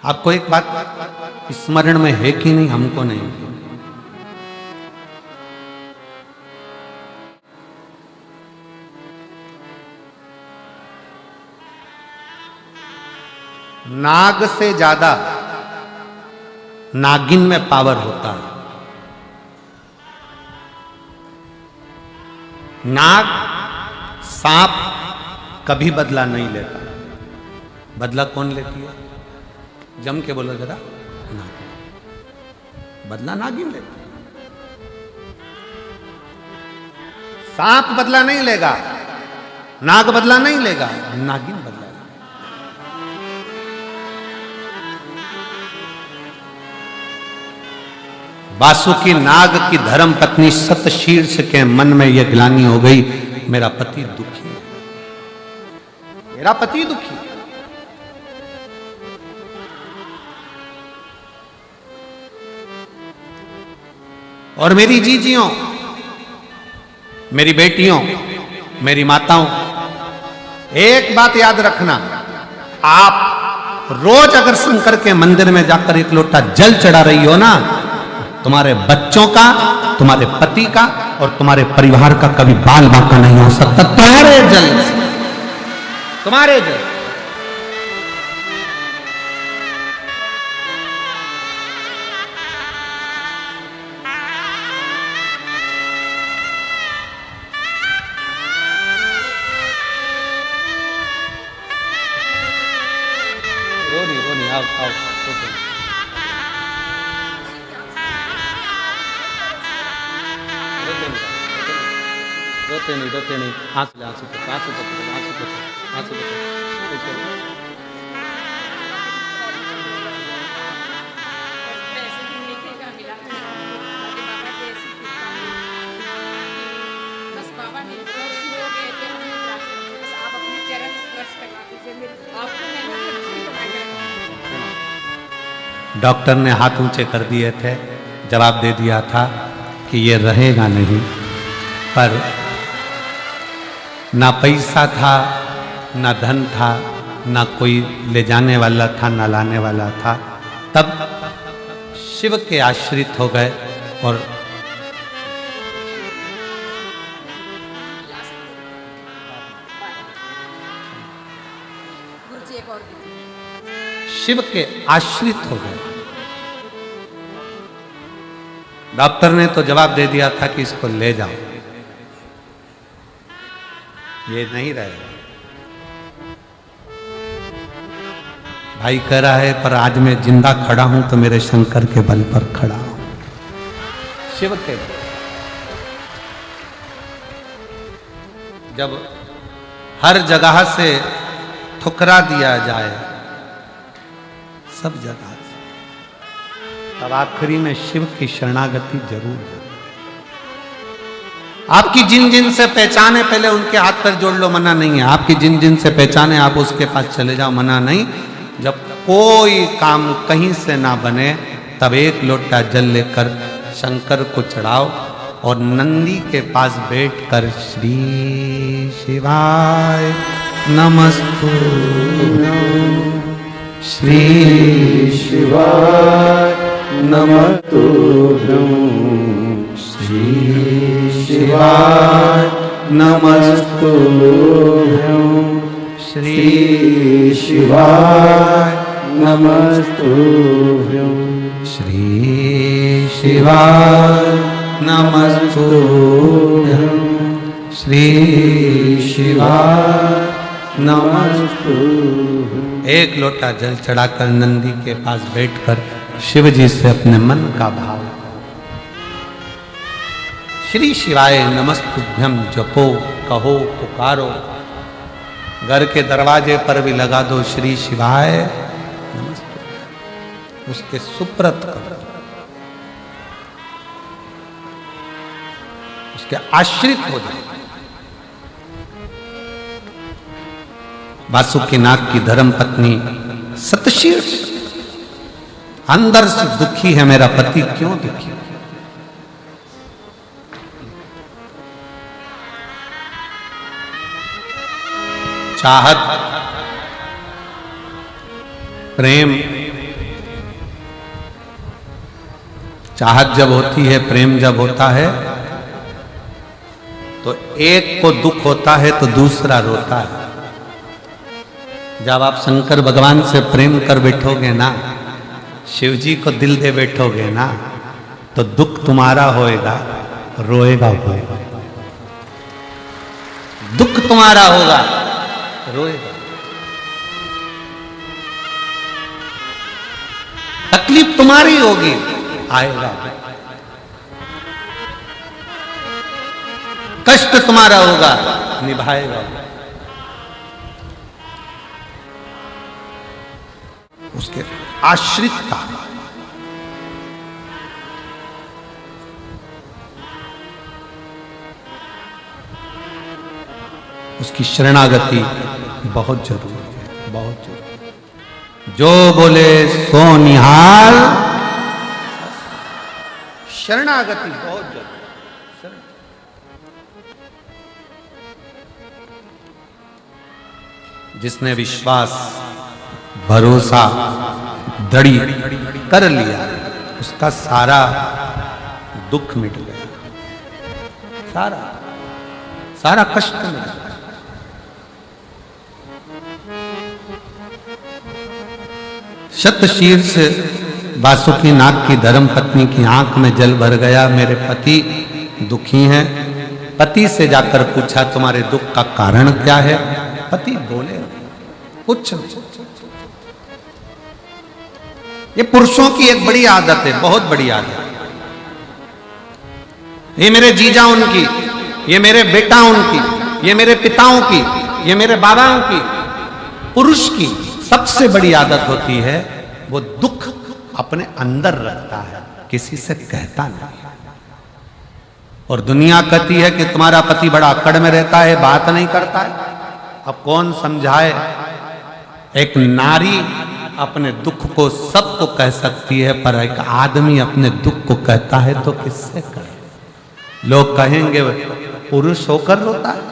आपको एक बात स्मरण में है कि नहीं, हमको नहीं। नाग से ज्यादा नागिन में पावर होता है। नाग, सांप कभी बदला नहीं लेता। बदला कौन लेती है? जम के बोलो जरा, नागिन। बदला नागिन लेती है। सांप बदला नहीं लेगा, नाग बदला नहीं लेगा, नागिन बदला। वासुकी नाग की धर्म पत्नी सतशीर्ष के मन में यह ग्लानि हो गई, मेरा पति दुखी है, मेरा पति दुखी है। और मेरी जीजियों, मेरी बेटियों, मेरी माताओं, एक बात याद रखना, आप रोज अगर शंकर के मंदिर में जाकर एक लोटा जल चढ़ा रही हो ना, तुम्हारे बच्चों का, तुम्हारे पति का और तुम्हारे परिवार का कभी बाल बांका नहीं हो सकता तुम्हारे जल से, तुम्हारे जल। रोनी आओ आओ, रोते नहीं, आंसू आंसू आंसू आंसू आंसू डॉक्टर ने हाथ ऊंचे कर दिए थे, जवाब दे दिया था कि ये रहेगा नहीं, पर ना पैसा था, ना धन था, ना कोई ले जाने वाला था, ना लाने वाला था। तब शिव के आश्रित हो गए और शिव के आश्रित हो गए। डॉक्टर ने तो जवाब दे दिया था कि इसको ले जाओ, ये नहीं रहेगा। भाई कह रहा है पर आज मैं जिंदा खड़ा हूं तो मेरे शंकर के बल पर खड़ा हूं, शिव के बल। जब हर जगह से ठुकरा दिया जाए, सब जगह से, तब आखिरी में शिव की शरणागति जरूर है। आपकी जिन जिन से पहचाने पहले उनके हाथ पर जोड़ लो, मना नहीं है। आपकी जिन जिन से पहचाने आप उसके पास चले जाओ, मना नहीं। जब कोई काम कहीं से ना बने तब एक लोटा जल लेकर शंकर को चढ़ाओ और नंदी के पास बैठकर श्री शिवाय नमस्तुभ्यं, श्री शिवाय नमस्तुभ्यं, श्री शिवाय नमस्तुभ्यं, श्री शिवाय नमस्तुभ्यं, श्री शिवाय नमस्तुभ्यं, श्री शिवाय नमस्तुभ्यं। एक लोटा जल चढ़ाकर नंदी के पास बैठकर शिव जी से अपने मन का भाव, श्री शिवाय नमस्तुभ्यं जपो, कहो, पुकारो। घर के दरवाजे पर भी लगा दो श्री शिवाय नमस्तुभ्यं, उसके सुप्रत करो, उसके आश्रित हो जाओ। वासुकीनाथ की धर्म पत्नी सतशीर्ष अंदर से दुखी है, मेरा पति क्यों दुखी है? चाहत, प्रेम, चाहत जब होती है, प्रेम जब होता है तो एक को दुख होता है तो दूसरा रोता है। जब आप शंकर भगवान से प्रेम कर बैठोगे ना, शिव जी को दिल दे बैठोगे ना, तो दुख तुम्हारा होएगा, रोएगा होएगा। दुख तुम्हारा होगा, रोएगा। तकलीफ तुम्हारी होगी, आएगा। कष्ट तुम्हारा होगा, निभाएगा। उसके आश्रितता, उसकी शरणागति बहुत जरूरी है, बहुत जरूरी। जो बोले सो निहाल, शरणागति बहुत जरूरी। जिसने विश्वास, भरोसा, दृढ़ कर लिया, उसका सारा दुख मिट गया, सारा कष्ट मिट गया। शतशीर्ष वासुकीनाथ की धर्म पत्नी की आंख में जल भर गया। मेरे पति दुखी हैं। पति से जाकर पूछा तुम्हारे दुख का कारण क्या है? पति बोले कुछ नहीं। ये पुरुषों की एक बड़ी आदत है, बहुत बड़ी आदत। ये मेरे जीजा उनकी, ये मेरे बेटा उनकी, ये मेरे पिताओं की, ये मेरे बाबाओं की, पुरुष की सबसे बड़ी आदत होती है वो दुख अपने अंदर रखता है, किसी से कहता नहीं। और दुनिया कहती है कि तुम्हारा पति बड़ा अकड़ में रहता है, बात नहीं करता है। अब कौन समझाए? एक नारी अपने दुख को सबको कह सकती है, पर एक आदमी अपने दुख को कहता है तो किससे कहे? लोग कहेंगे पुरुष होकर रोता है।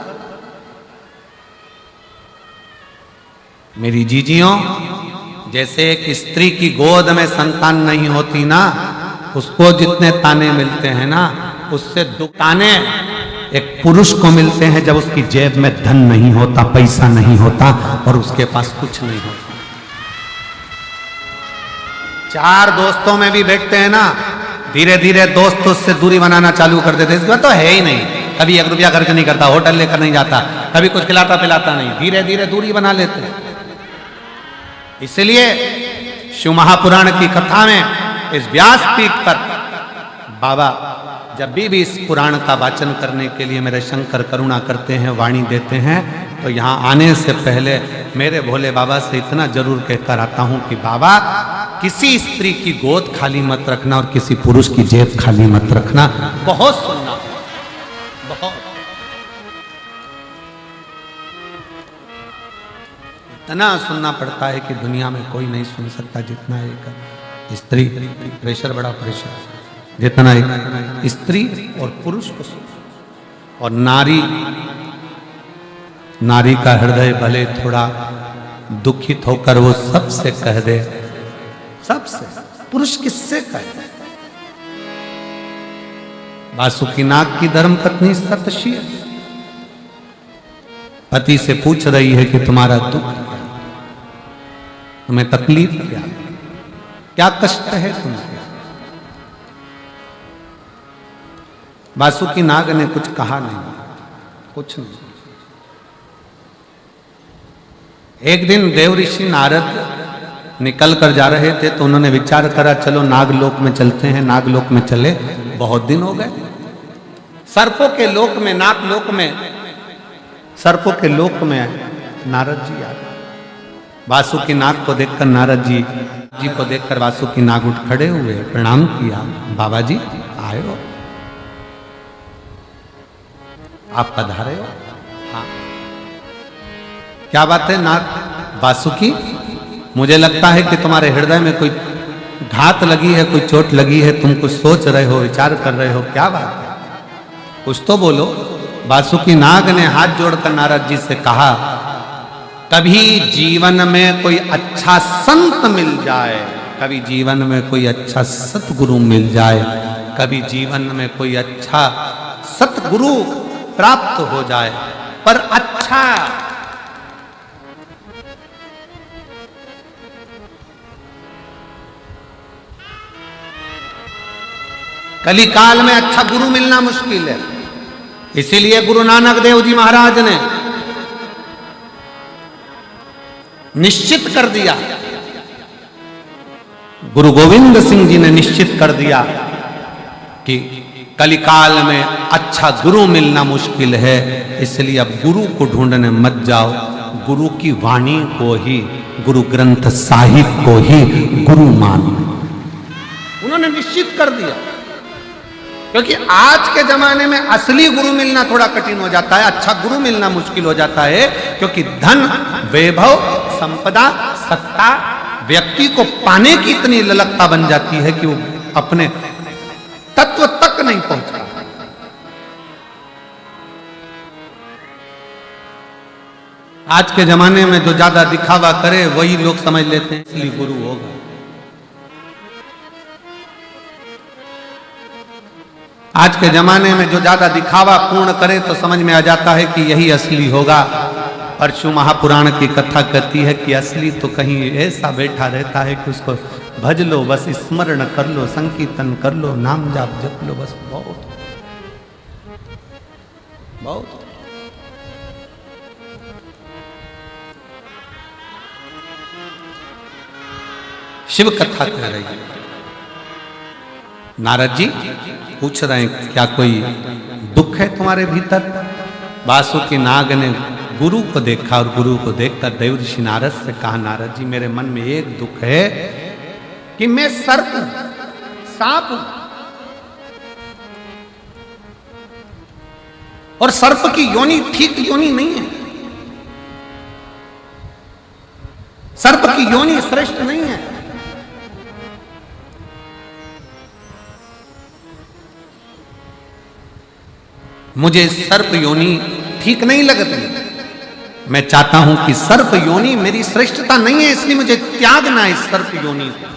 मेरी जीजियों, जैसे एक स्त्री की गोद में संतान नहीं होती ना, उसको जितने ताने मिलते हैं ना, उससे दो ताने एक पुरुष को मिलते हैं जब उसकी जेब में धन नहीं होता, पैसा नहीं होता और उसके पास कुछ नहीं होता। चार दोस्तों में भी बैठते हैं ना, धीरे धीरे दोस्त उससे दूरी बनाना चालू कर देते, इसके बाद तो है ही नहीं, कभी 1 रुपया खर्च नहीं करता, होटल लेकर नहीं जाता, कभी कुछ खिलाता पिलाता नहीं, धीरे धीरे दूरी बना लेते हैं। इसलिए शिव महापुराण की कथा में इस व्यासपीठ पर बाबा जब भी इस पुराण का वाचन करने के लिए मेरे शंकर करुणा करते हैं, वाणी देते हैं, तो यहाँ आने से पहले मेरे भोले बाबा से इतना जरूर कहकर आता हूं कि बाबा किसी स्त्री की गोद खाली मत रखना और किसी पुरुष की जेब खाली मत रखना। बहुत सुनना, बहुत इतना सुनना पड़ता है कि दुनिया में कोई नहीं सुन सकता जितना एक स्त्री। प्रेशर, बड़ा प्रेशर, जितना एक स्त्री और पुरुष को सुन। और नारी का हृदय भले थोड़ा दुखित होकर वो सबसे कह दे, सबसे, पुरुष किससे कहे। वासुकीनाग की धर्मपत्नी सतशी पति से पूछ रही है कि तुम्हारा दुख क्या, तुम्हें तकलीफ क्या, क्या कष्ट है तुम्हें। वासुकीनाग ने कुछ कहा नहीं, कुछ नहीं। एक दिन देव ऋषि नारद निकल कर जा रहे थे तो उन्होंने विचार करा चलो नागलोक में चलते हैं। नागलोक में चले, बहुत दिन हो गए। सर्पों के लोक में, नागलोक में, सर्पों के लोक में नारद जी आ गए। वासुकीनाग को देखकर नारद जी को देखकर वासुकीनाग उठ खड़े हुए, प्रणाम किया। बाबा जी आए हो, आप पधारे हो। हाँ, क्या बात है नाग वासुकी, मुझे लगता है कि तुम्हारे हृदय में कोई घात लगी है, कोई चोट लगी है, तुम कुछ सोच रहे हो, विचार कर रहे हो, क्या बात है, कुछ तो बोलो। वासुकीनाग ने हाथ जोड़कर नारद जी से कहा, कभी जीवन में कोई अच्छा संत मिल जाए, कभी जीवन में कोई अच्छा सतगुरु मिल जाए, कभी जीवन में कोई अच्छा सतगुरु प्राप्त हो जाए, पर अच्छा कलिकाल में अच्छा गुरु मिलना मुश्किल है। इसीलिए गुरु नानक देव जी महाराज ने निश्चित कर दिया, गुरु गोविंद सिंह जी ने निश्चित कर दिया कि कलिकाल में अच्छा गुरु मिलना मुश्किल है, इसलिए अब गुरु को ढूंढने मत जाओ, गुरु की वाणी को ही, गुरु ग्रंथ साहिब को ही गुरु मानो। उन्होंने निश्चित कर दिया, क्योंकि आज के जमाने में असली गुरु मिलना थोड़ा कठिन हो जाता है, अच्छा गुरु मिलना मुश्किल हो जाता है, क्योंकि धन, वैभव, संपदा, सत्ता व्यक्ति को पाने की इतनी ललकता बन जाती है कि वो अपने तत्व तक नहीं पहुंचता। आज के जमाने में जो ज्यादा दिखावा करे वही लोग समझ लेते हैं इसलिए गुरु होगा। आज के जमाने में जो ज्यादा दिखावा पूर्ण करे तो समझ में आ जाता है कि यही असली होगा। और शिव महापुराण की कथा कहती है कि असली तो कहीं ऐसा बैठा रहता है कि उसको भज लो, बस स्मरण कर लो, संकीर्तन कर लो, नाम जाप जप लो, बस बहुत बहुत। शिव कथा कह रही है। नारद जी पूछ रहे हैं क्या कोई दुख है तुम्हारे भीतर। वासुकीनाग ने गुरु को देखा और गुरु को देखकर देव ऋषि नारद से कहा, नारद जी मेरे मन में एक दुख है कि मैं सर्प हूं, सांप हूं, और सर्प की योनि ठीक योनि नहीं है, सर्प की योनि श्रेष्ठ नहीं है। मुझे सर्प योनि ठीक नहीं लगती, मैं चाहता हूं कि सर्प योनि मेरी श्रेष्ठता नहीं है, इसलिए मुझे त्यागना है इस सर्प योनि को।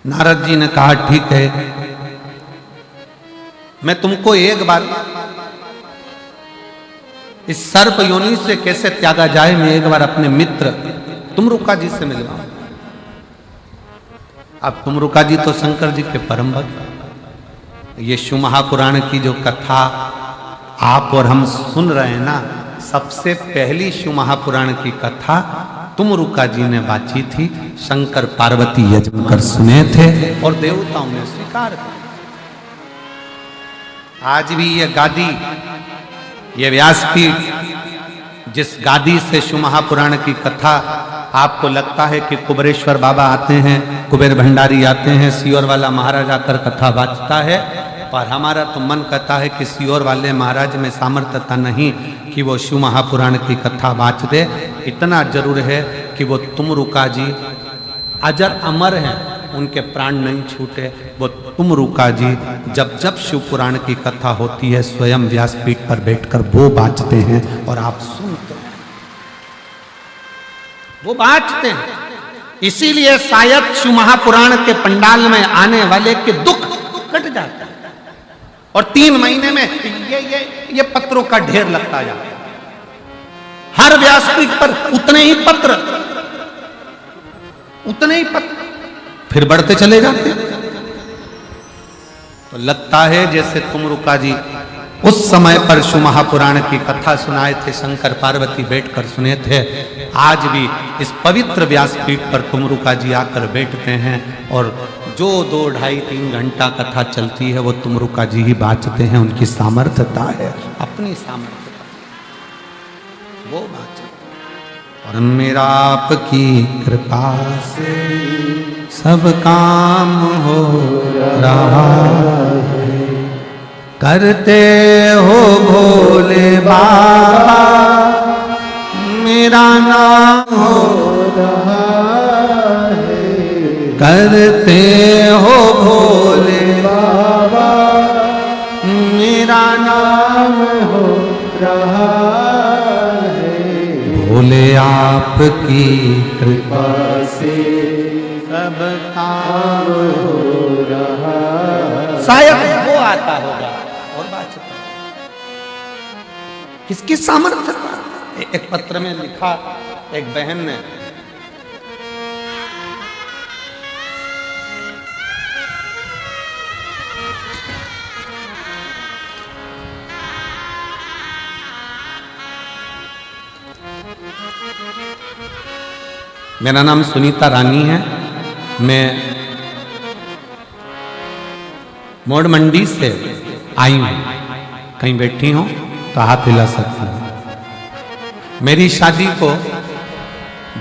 नारद जी ने कहा ठीक है, मैं तुमको एक बार इस सर्प योनि से कैसे त्यागा जाए, मैं एक बार अपने मित्र तुमरुका जी से मिलवाओ। अब तुमरुका जी तो शंकर जी के परम भक्त। ये शिव महापुराण की जो कथा आप और हम सुन रहे हैं ना, सबसे पहली शिव महापुराण की कथा तुमरुका जी ने बांची थी। शंकर पार्वती यजन कर सुने थे और देवताओं ने स्वीकार किया। आज भी ये गादी, ये व्यासपीठ, जिस गादी से शिव महापुराण की कथा, आपको लगता है कि कुबेरेश्वर बाबा आते हैं, कुबेर भंडारी आते हैं, सियोर वाला महाराज आकर कथा बांचता है, पर हमारा तो मन कहता है कि सियोर वाले महाराज में सामर्थ्यता नहीं कि वो शिव महापुराण की कथा बांच दे। इतना जरूर है कि वो तुमरुका जी अजर अमर हैं, उनके प्राण नहीं छूटे। वो तुमरुका जी जब जब शिव पुराण की कथा होती है, स्वयं व्यासपीठ पर बैठकर वो बांचते हैं और आप सुनते हैं, वो बांचते हैं। इसीलिए शायद शिव महापुराण के पंडाल में आने वाले के दुख कट जाता है और 3 महीने में ये पत्रों का ढेर लगता जाता है। हर व्यासपीठ पर उतने ही पत्र, फिर बढ़ते चले जाते हैं। तो लगता है जैसे तुमरुका जी उस समय पर शिव महापुराण की कथा सुनाए थे, शंकर पार्वती बैठकर सुने थे। आज भी इस पवित्र व्यासपीठ पर तुमरुका जी आकर बैठते हैं और जो 2, 2.5, 3 घंटा कथा चलती है वो तुमरुका जी ही बांचते हैं। उनकी सामर्थ्यता है, अपनी सामर्थ्यता, वो बांचते। और मेरा आपकी कृपा से सब काम हो रहा है, करते हो भोले बाबा, मेरा नाम हो रहा है, करते हो भोले बाबा, मेरा नाम हो रहा है। भोले आपकी कृपा से सब काम हो रहा है। शायद वो आता होगा और बात किसकी सामर्थ्य। एक पत्र में लिखा एक बहन ने, मेरा नाम सुनीता रानी है, मैं मोड़ मंडी से आई हूं। कहीं बैठी हूं तो हाथ हिला सकती हूं। मेरी शादी को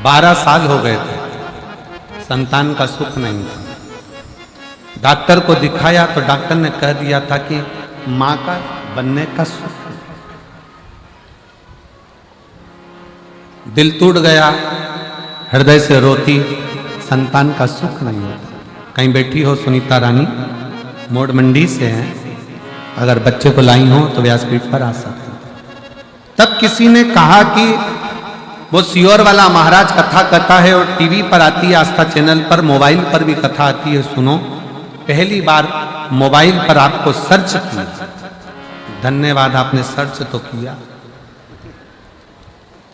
12 साल हो गए थे, संतान का सुख नहीं था। डॉक्टर को दिखाया तो डॉक्टर ने कह दिया था कि मां का बनने का सुख। दिल टूट गया, हृदय से रोती, संतान का सुख नहीं होता। कहीं बैठी हो सुनीता रानी, मोड़ मंडी से हैं, अगर बच्चे को लाई हो तो व्यासपीठ पर आ सकते। तब किसी ने कहा कि वो सियोर वाला महाराज कथा कहता है और टीवी पर आती है, आस्था चैनल पर, मोबाइल पर भी कथा आती है, सुनो। पहली बार मोबाइल पर आपको सर्च किया, धन्यवाद, आपने सर्च तो किया।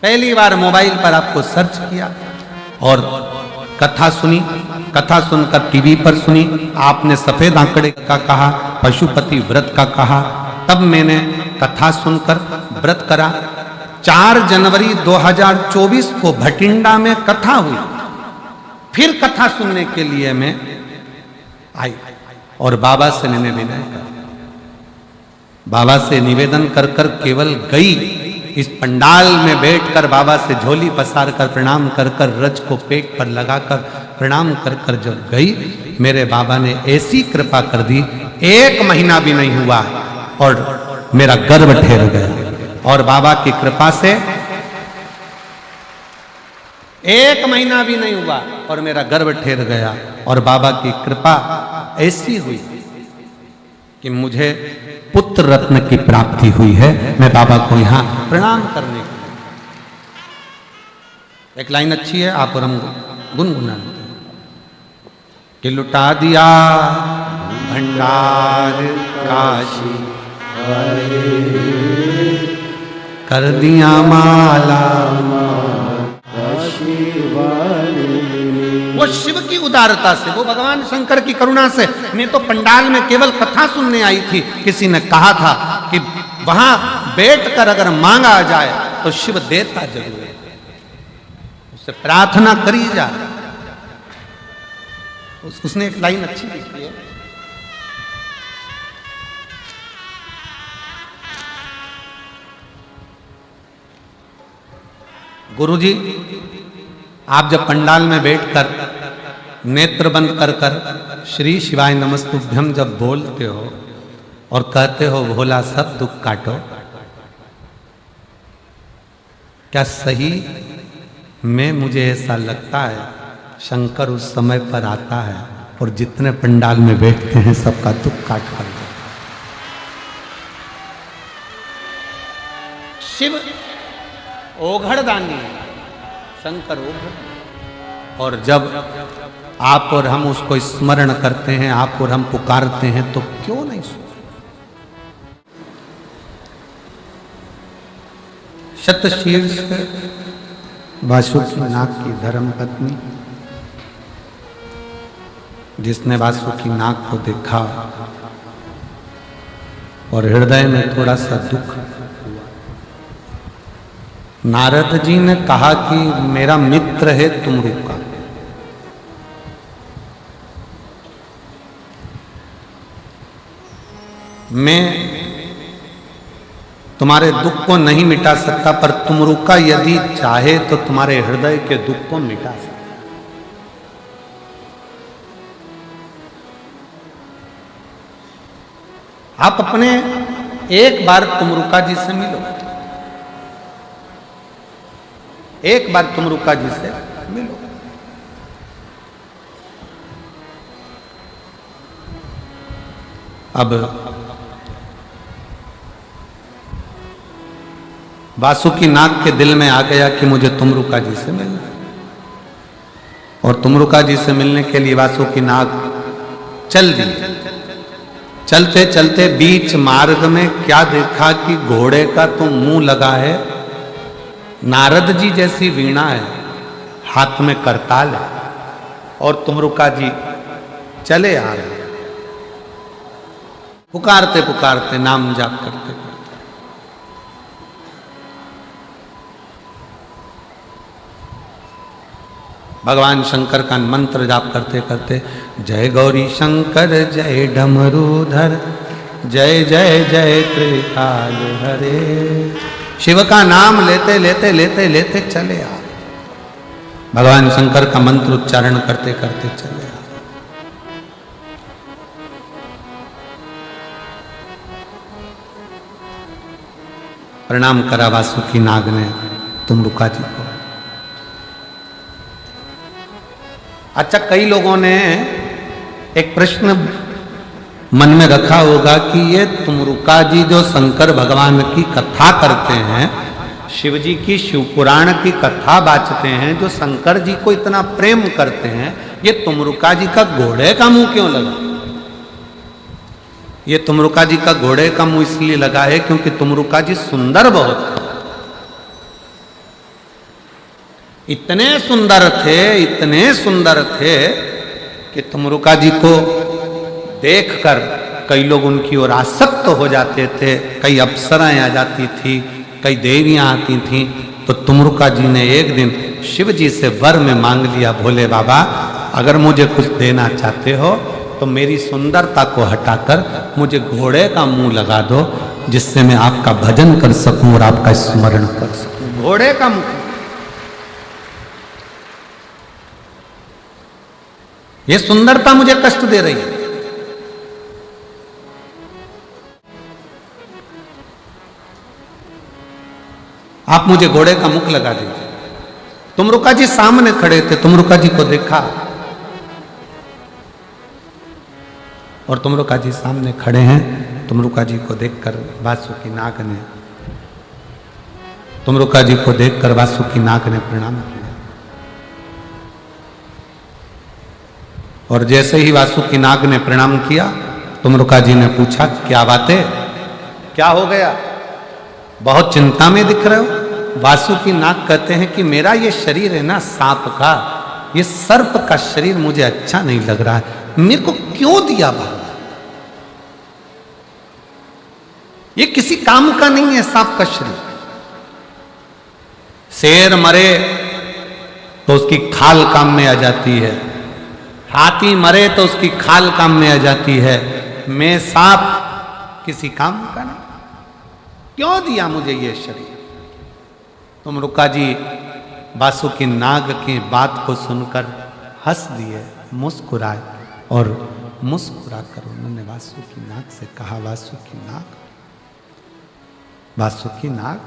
पहली बार मोबाइल पर आपको सर्च किया और कथा सुनी। कथा सुनकर टीवी पर सुनी, आपने सफेद आंकड़े का कहा, पशुपति व्रत का कहा। तब मैंने कथा सुनकर व्रत करा। 4 जनवरी 2024 को भटिंडा में कथा हुई। फिर कथा सुनने के लिए मैं आई और बाबा से मैंने विनय करा। बाबा से निवेदन कर कर केवल गई, इस पंडाल में बैठकर बाबा से झोली पसार कर प्रणाम कर कर, रज को पेट पर लगाकर प्रणाम कर कर जब गई, मेरे बाबा ने ऐसी कृपा कर दी, 1 महीना भी नहीं हुआ और मेरा गर्भ ठहर गया। और बाबा की कृपा से 1 महीना भी नहीं हुआ और मेरा गर्भ ठहर गया। और बाबा की कृपा ऐसी हुई कि मुझे पुत्र रत्न की प्राप्ति हुई है। मैं बाबा को यहां प्रणाम करने के लिए, एक लाइन अच्छी है, आप और हम गुनगुना कि लुटा दिया भंडार काशी, कर दिया माला शिवानी। वो शिव की उदारता से, वो भगवान शंकर की करुणा से। मैं तो पंडाल में केवल कथा सुनने आई थी, किसी ने कहा था कि वहां बैठकर अगर मांगा जाए तो शिव देता जरूर है, उससे प्रार्थना करी जाए। उसने एक लाइन अच्छी लिखी है, गुरुजी आप जब पंडाल में बैठकर नेत्र बंद कर कर श्री शिवाय नमस्तुभ्यम जब बोलते हो और कहते हो भोला सब दुख काटो, क्या सही में मुझे ऐसा लगता है शंकर उस समय पर आता है और जितने पंडाल में बैठते हैं सबका दुख काट कर देता है। शिव ओघड़दानी है, शंकर ओघड़। और जब आप और हम उसको स्मरण करते हैं, आप और हम पुकारते हैं, तो क्यों नहीं सुनते? शतशीर्ष वासुकी नाग की धर्म पत्नी, जिसने वासुकी नाग को देखा और हृदय में थोड़ा सा दुख, नारद जी ने कहा कि मेरा मित्र है तुमरुका, मैं तुम्हारे दुख को नहीं मिटा सकता, पर तुमरुका यदि चाहे तो तुम्हारे हृदय के दुख को मिटा सकता। आप अपने एक बार तुमरुका जी से मिलो, एक बार तुमरुका जी से मिलो। अब वासुकी नाग के दिल में आ गया कि मुझे तुमरुका जी से मिलना है, और तुमरुका जी से मिलने के लिए वासुकी नाग चल दिए। चलते चलते बीच मार्ग में क्या देखा कि घोड़े का तो मुंह लगा है, नारद जी जैसी वीणा है, हाथ में करताल है, और तुमरुका जी चले आ रहे, पुकारते पुकारते, नाम जाप करते करते। भगवान शंकर का मंत्र जाप करते करते, जय गौरी शंकर जय डमरूधर जय जय जय त्रिकाल हरे, शिव का नाम लेते लेते लेते लेते चले आ, भगवान शंकर का मंत्र उच्चारण करते करते चले आ। प्रणाम करा वासुकी नाग ने तुमरुका जी को। अच्छा, कई लोगों ने एक प्रश्न मन में रखा होगा कि ये तुमरुका जी जो शंकर भगवान की कथा करते हैं, शिव जी की शिव पुराण की कथा बाँचते हैं, जो शंकर जी को इतना प्रेम करते हैं, ये तुमरुका जी का घोड़े का मुंह क्यों लगा? ये तुमरुका जी का घोड़े का मुंह इसलिए लगा है क्योंकि तुमरुका जी सुंदर बहुत थे, इतने सुंदर थे कि तुमरुका जी को देखकर कई लोग उनकी ओर आसक्त हो जाते थे। कई अप्सराएं आ जाती थी, कई देवियां आती थीं। तो तुमरुका जी ने एक दिन शिव जी से वर में मांग लिया, भोले बाबा अगर मुझे कुछ देना चाहते हो तो मेरी सुंदरता को हटाकर मुझे घोड़े का मुंह लगा दो, जिससे मैं आपका भजन कर सकूं और आपका स्मरण कर सकूं। घोड़े का मुंह, ये सुंदरता मुझे कष्ट दे रही है। आप मुझे घोड़े का मुख लगा दीजिए। तुमरुका जी सामने खड़े थे, तुमरुका जी को देखा और तुमरुका जी सामने खड़े हैं। तुमरुका जी को देखकर वासुकी नाग ने, तुमरुका जी को देखकर वासुकी नाग ने प्रणाम किया। और जैसे ही वासुकी नाग ने प्रणाम किया, तुमरुका जी ने पूछा क्या बात है, क्या हो गया, बहुत चिंता में दिख रहे हो? वासुकी नाग कहते हैं कि मेरा ये शरीर है ना सांप का, ये सर्प का शरीर मुझे अच्छा नहीं लग रहा है, मेरे को क्यों दिया भगवान? ये किसी काम का नहीं है सांप का शरीर। शेर मरे तो उसकी खाल काम में आ जाती है, हाथी मरे तो उसकी खाल काम में आ जाती है, मैं सांप किसी काम का नहीं, क्यों दिया मुझे ये शरीर? तुम रुका जी वासुकी नाग की बात को सुनकर हंस दिए, मुस्कुराए, और मुस्कुरा कर उन्होंने वासुकी नाग से कहा, वासुकी नाग,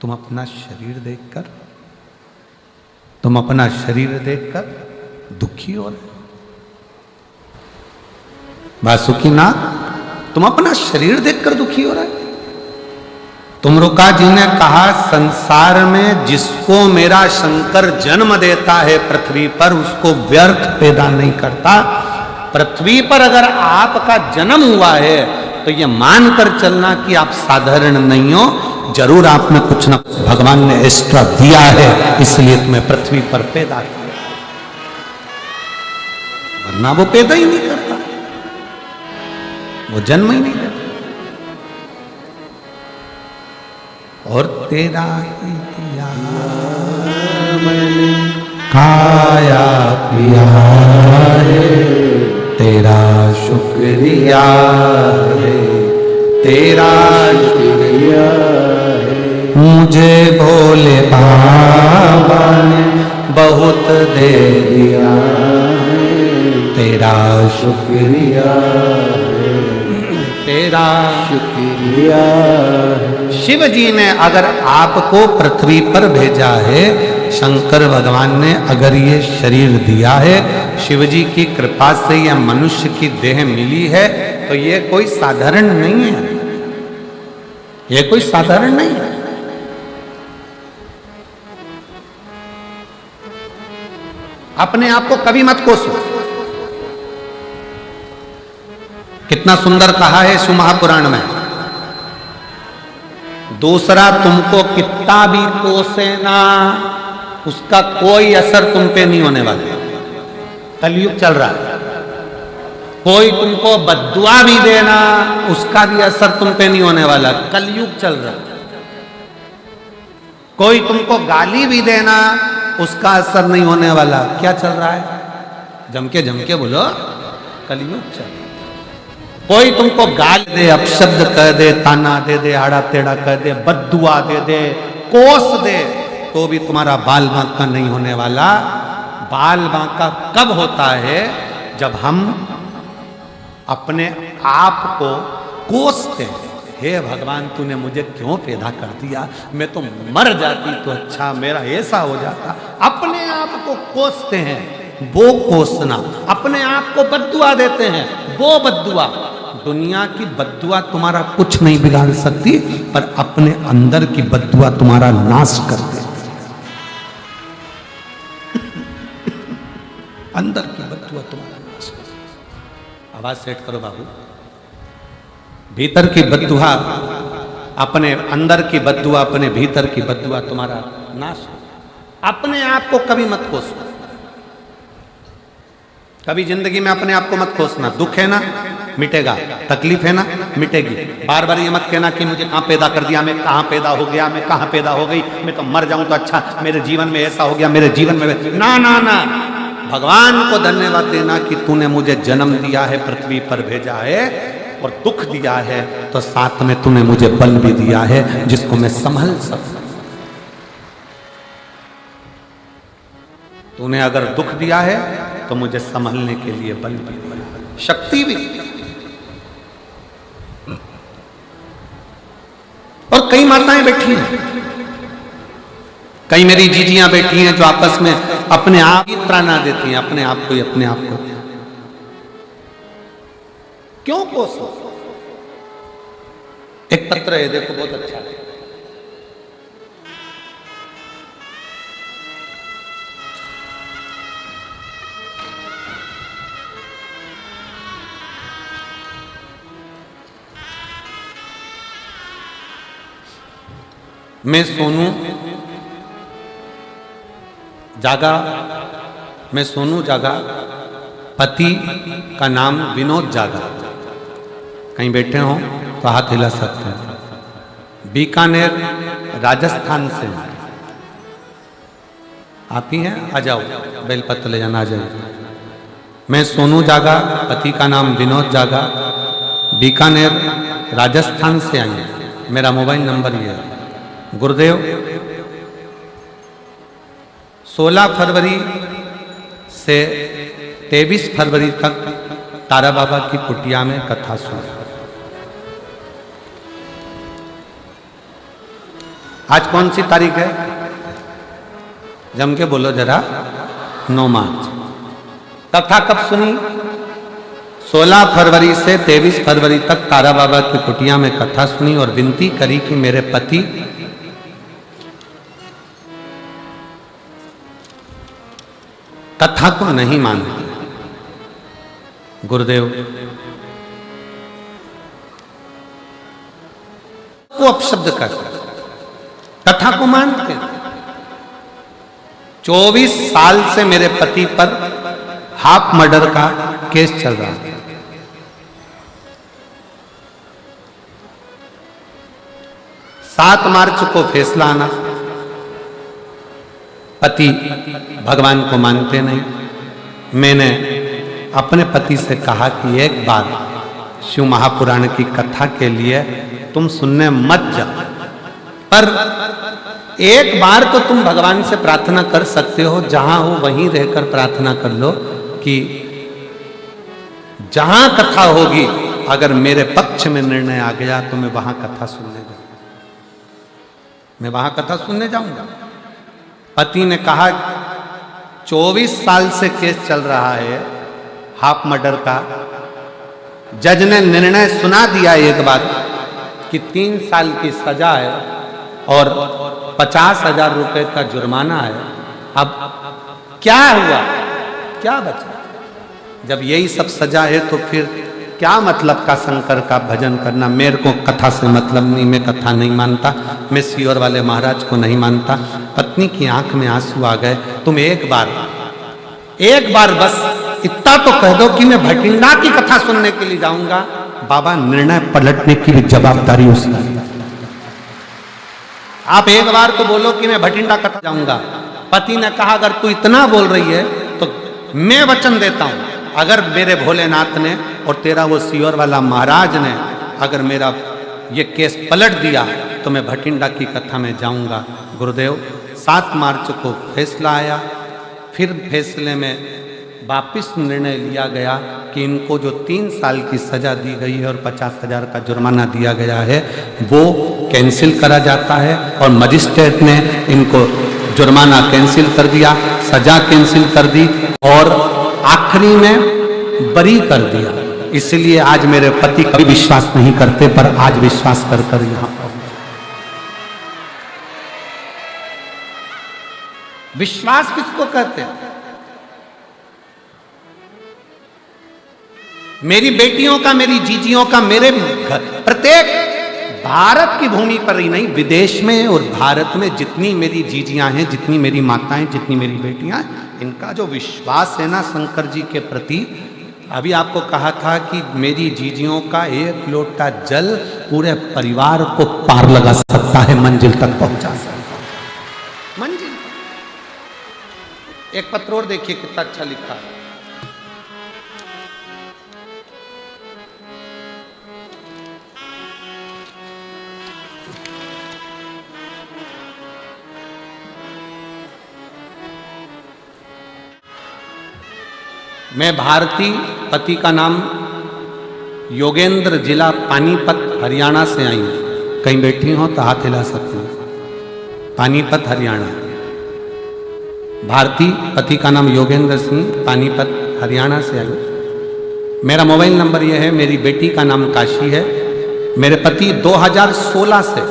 तुम अपना शरीर देखकर दुखी हो रहे? वासुकी नाग, तुम अपना शरीर देखकर दुखी हो रहे? तुमरुका जी ने कहा, संसार में जिसको मेरा शंकर जन्म देता है पृथ्वी पर, उसको व्यर्थ पैदा नहीं करता। पृथ्वी पर अगर आपका जन्म हुआ है तो ये मानकर चलना कि आप साधारण नहीं हो, जरूर आपने कुछ ना कुछ भगवान ने एक्स्ट्रा दिया है, इसलिए तुम्हें पृथ्वी पर पैदा किया, वरना वो पैदा ही नहीं करता, वो जन्म ही नहीं देता। और तेरा ही दिया मैंने खाया पिया है, तेरा शुक्रिया है, तेरा शुक्रिया है, मुझे भोले बाबा ने बहुत दे दिया है, तेरा शुक्रिया है, तेरा शुक्रिया है। शिव जी ने अगर आपको पृथ्वी पर भेजा है, शंकर भगवान ने अगर ये शरीर दिया है, शिव जी की कृपा से यह मनुष्य की देह मिली है, तो ये कोई साधारण नहीं है, ये कोई साधारण नहीं है। अपने आप को कभी मत कोसो। कितना सुंदर कहा है शिव महापुराण में, दूसरा तुमको कितना भी कोसे ना, उसका कोई असर तुम पे नहीं होने वाला। कलयुग चल रहा है, कोई तुमको बद्दुआ भी देना, उसका भी असर तुम पे नहीं होने वाला, कलयुग चल रहा है। कोई तुमको गाली भी देना, उसका असर नहीं होने वाला। क्या चल रहा है? जम के बोलो, कलयुग चल रहा है। कोई तुमको गाल दे, अपशब्द कह दे, ताना दे दे, आड़ा टेढ़ा कह दे, बद्दुआ दे दे, कोस दे, तो भी तुम्हारा बाल बांका नहीं होने वाला। बाल बांका कब होता है? जब हम अपने आप को कोसते हैं, हे भगवान तूने मुझे क्यों पैदा कर दिया, मैं तो मर जाती तो अच्छा, मेरा ऐसा हो जाता। अपने आप को कोसते हैं, वो कोसना। अपने आप को बद्दुआ देते हैं, वो बद्दुआ। दुनिया की बद्दुआ तुम्हारा कुछ नहीं बिगाड़ सकती, पर अपने अंदर की बद्दुआ तुम्हारा नाश कर देती। अंदर की बद्दुआ तुम्हारा नाश कर देती। आवाज सेट करो बाबू। भीतर की बद्दुआ, अपने अंदर की बद्दुआ, अपने भीतर की बद्दुआ तुम्हारा नाश। अपने आप को कभी मत कोसो। कभी जिंदगी में अपने आप को मत कोसना। दुख है ना, मिटेगा। तकलीफ है ना, मिटेगी। बार बार ये मत कहना कि मुझे कहां पैदा कर दिया, मैं कहां पैदा हो गया, मैं कहां पैदा हो गई, मैं तो मर जाऊं तो अच्छा, मेरे जीवन में ऐसा हो गया, मेरे जीवन में ना ना ना। भगवान को धन्यवाद देना कि तूने मुझे जन्म दिया है, पृथ्वी पर भेजा है, और दुख दिया है तो साथ में तूने मुझे बल भी दिया है जिसको मैं संभल सकूं। तूने अगर दुख दिया है तो मुझे संभलने के लिए बल भी, शक्ति भी। और कई माताएं बैठी हैं, कई मेरी जीजियां बैठी हैं जो आपस में अपने आप ही प्राणा देती हैं, अपने आप को ही, अपने आप को। क्यों कोसो? एक पत्र है, देखो बहुत अच्छा है। मैं सोनू जागा, पति का नाम विनोद जागा। कहीं बैठे हो तो हाथ हिला सकते हैं। बीकानेर राजस्थान से आप ही हैं, आ जाओ, बेलपत्र ले जाना, आ जाइए। मैं सोनू जागा, पति का नाम विनोद जागा, बीकानेर राजस्थान से आई हूँ। मेरा मोबाइल नंबर ये है। गुरुदेव 16 फरवरी से 23 फरवरी तक तारा बाबा की कुटिया में कथा सुनी। आज कौन सी तारीख है? जम के बोलो जरा। 9 मार्च। कथा कब सुनी? 16 फरवरी से 23 फरवरी तक तारा बाबा की कुटिया में कथा सुनी और विनती करी कि मेरे पति कथा को नहीं मानते। गुरुदेव को अपशब्द कर कथा को मानते। 24 साल से मेरे पति पर हाफ मर्डर का केस चल रहा है। 7 मार्च को फैसला आना। पति भगवान को मानते नहीं। मैंने अपने पति से कहा कि एक बार शिव महापुराण की कथा के लिए तुम सुनने मत जाओ, पर एक बार तो तुम भगवान से प्रार्थना कर सकते हो, जहां हो वहीं रहकर प्रार्थना कर लो कि जहां कथा होगी अगर मेरे पक्ष में निर्णय आ गया तो मैं वहां कथा सुनने जाऊंगा, मैं वहां कथा सुनने जाऊंगा। पति ने कहा 24 साल से केस चल रहा है हाफ मर्डर का। जज ने निर्णय सुना दिया एक बार कि 3 साल की सजा है और 50,000 रुपए का जुर्माना है। अब क्या हुआ, क्या बचा? जब यही सब सजा है तो फिर क्या मतलब का शंकर का भजन करना? मेरे को कथा से मतलब नहीं, मैं कथा नहीं मानता, मैं सियोर वाले महाराज को नहीं मानता। पत्नी की आंख में आंसू आ गए। तुम एक बार बस इतना तो कह दो कि मैं भटिंडा की कथा सुनने के लिए जाऊंगा। बाबा निर्णय पलटने की भी जवाबदारी उसकी। आप एक बार तो बोलो कि मैं भटिंडा कथा जाऊंगा। पति ने कहा अगर तू इतना बोल रही है तो मैं वचन देता हूं, अगर मेरे भोलेनाथ ने और तेरा वो सियोर वाला महाराज ने अगर मेरा ये केस पलट दिया तो मैं भटिंडा की कथा में जाऊंगा। गुरुदेव 7 मार्च को फैसला आया। फिर फैसले में वापिस निर्णय लिया गया कि इनको जो 3 साल की सजा दी गई है और 50,000 का जुर्माना दिया गया है वो कैंसिल करा जाता है। और मजिस्ट्रेट ने इनको जुर्माना कैंसिल कर दिया, सजा कैंसिल कर दी और आखिरी में बरी कर दिया। इसलिए आज मेरे पति कभी विश्वास नहीं करते, पर आज विश्वास कर कर यहां पर। विश्वास किसको कहते हैं? मेरी बेटियों का, मेरी जीजियों का, मेरे प्रत्येक भारत की भूमि पर ही नहीं, विदेश में और भारत में जितनी मेरी जीजियां हैं, जितनी मेरी माताएं, जितनी मेरी बेटियां, इनका जो विश्वास है ना शंकर जी के प्रति। अभी आपको कहा था कि मेरी जीजियों का 1 लोटा जल पूरे परिवार को पार लगा सकता है, मंजिल तक पहुंचा सकता है। मंजिल। एक पत्र और देखिए कितना अच्छा लिखा है। मैं भारती, पति का नाम योगेंद्र, जिला पानीपत हरियाणा से आई हूँ। कहीं बैठी हो तो हाथ हिला सकती हूँ। पानीपत हरियाणा। भारती, पति का नाम योगेंद्र सिंह, पानीपत हरियाणा से आई हूँ। मेरा मोबाइल नंबर यह है। मेरी बेटी का नाम काशी है। मेरे पति 2016 से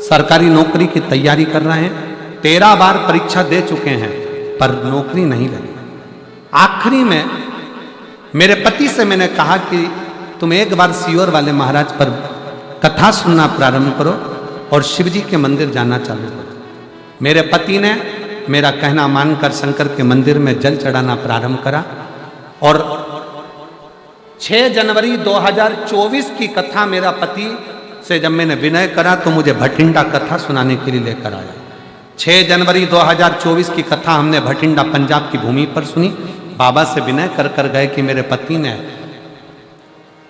सरकारी नौकरी की तैयारी कर रहे हैं। 13 बार परीक्षा दे चुके हैं पर नौकरी नहीं लगी। आखिरी में मेरे पति से मैंने कहा कि तुम एक बार सियोर वाले महाराज पर कथा सुनना प्रारंभ करो और शिव जी के मंदिर जाना चालू करा। मेरे पति ने मेरा कहना मानकर शंकर के मंदिर में जल चढ़ाना प्रारंभ करा और 6 जनवरी 2024 की कथा मेरा पति से जब मैंने विनय करा तो मुझे भटिंडा कथा सुनाने के लिए लेकर आया। 6 जनवरी 2024 की कथा हमने भटिंडा पंजाब की भूमि पर सुनी। बाबा से विनय कर कर गए कि मेरे पति ने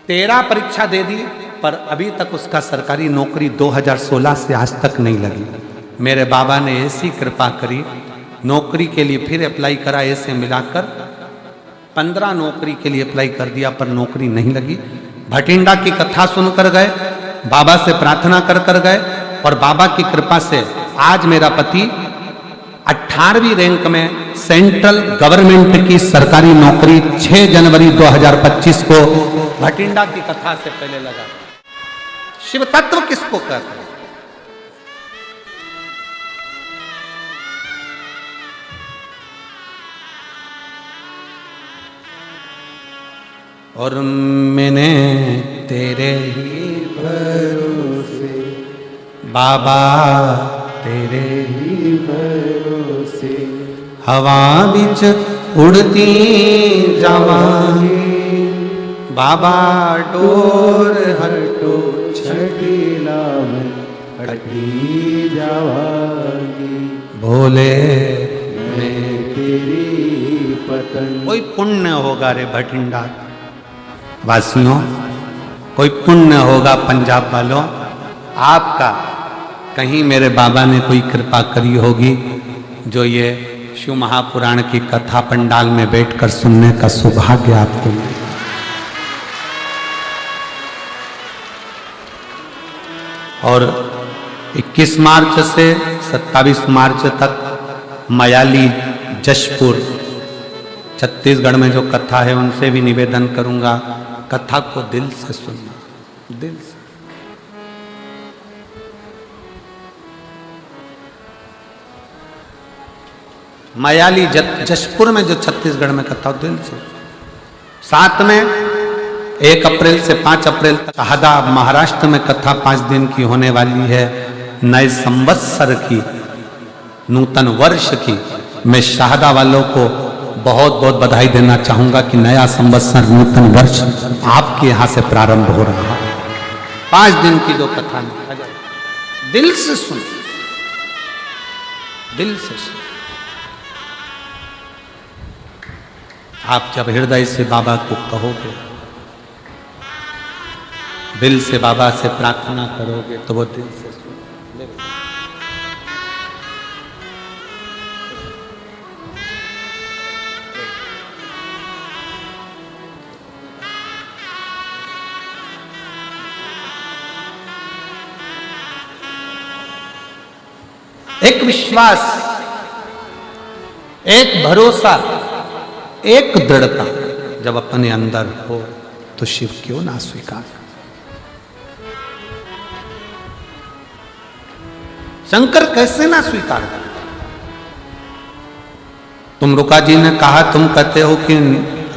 13 परीक्षा दे दी पर अभी तक उसका सरकारी नौकरी 2016 से आज तक नहीं लगी। मेरे बाबा ने ऐसी कृपा करी, नौकरी के लिए फिर अप्लाई करा, ऐसे मिलाकर 15 नौकरी के लिए अप्लाई कर दिया पर नौकरी नहीं लगी। भटिंडा की कथा सुनकर गए, बाबा से प्रार्थना कर कर गए और बाबा की कृपा से आज मेरा पति 18वीं रैंक में सेंट्रल गवर्नमेंट की सरकारी नौकरी 6 जनवरी 2025 को भटिंडा की कथा से पहले लगा। शिव तत्व किसको कहते हैं? और मैंने तेरे ही भरोसे बाबा तेरे ही भरोसे हवा बिच उड़ती जावांगी बाबा डोर हटो छठीला में हटी जावागी भोले मैं तेरी पतंग। कोई पुण्य होगा रे भटिंडा वासियों, कोई पुण्य होगा पंजाब वालों आपका। कहीं मेरे बाबा ने कोई कृपा करी होगी जो ये शिव महापुराण की कथा पंडाल में बैठकर सुनने का सौभाग्य आपको मिले। और 21 मार्च से 27 मार्च तक मयाली जशपुर छत्तीसगढ़ में जो कथा है उनसे भी निवेदन करूंगा, कथा को दिल से सुनना, दिल से। मयाली जशपुर में जो छत्तीसगढ़ में कथा हो, दिल से। साथ में 1 अप्रैल से 5 अप्रैल तक शहादा महाराष्ट्र में कथा 5 दिन की होने वाली है। नए संवत्सर की, नूतन वर्ष की मैं शहादा वालों को बहुत बहुत बधाई देना चाहूंगा कि नया संवत्सर नूतन वर्ष आपके यहां से प्रारंभ हो रहा है। 5 दिन की जो कथा है दिल से सुन, दिल से सुन। आप जब हृदय से बाबा को कहोगे, दिल से बाबा से प्रार्थना करोगे तो वो दिल से सुन। एक विश्वास, एक भरोसा, एक दृढ़ता जब अपने अंदर हो तो शिव क्यों ना स्वीकार। शंकर कैसे ना स्वीकार कर। तुम रुका जी ने कहा, तुम कहते हो कि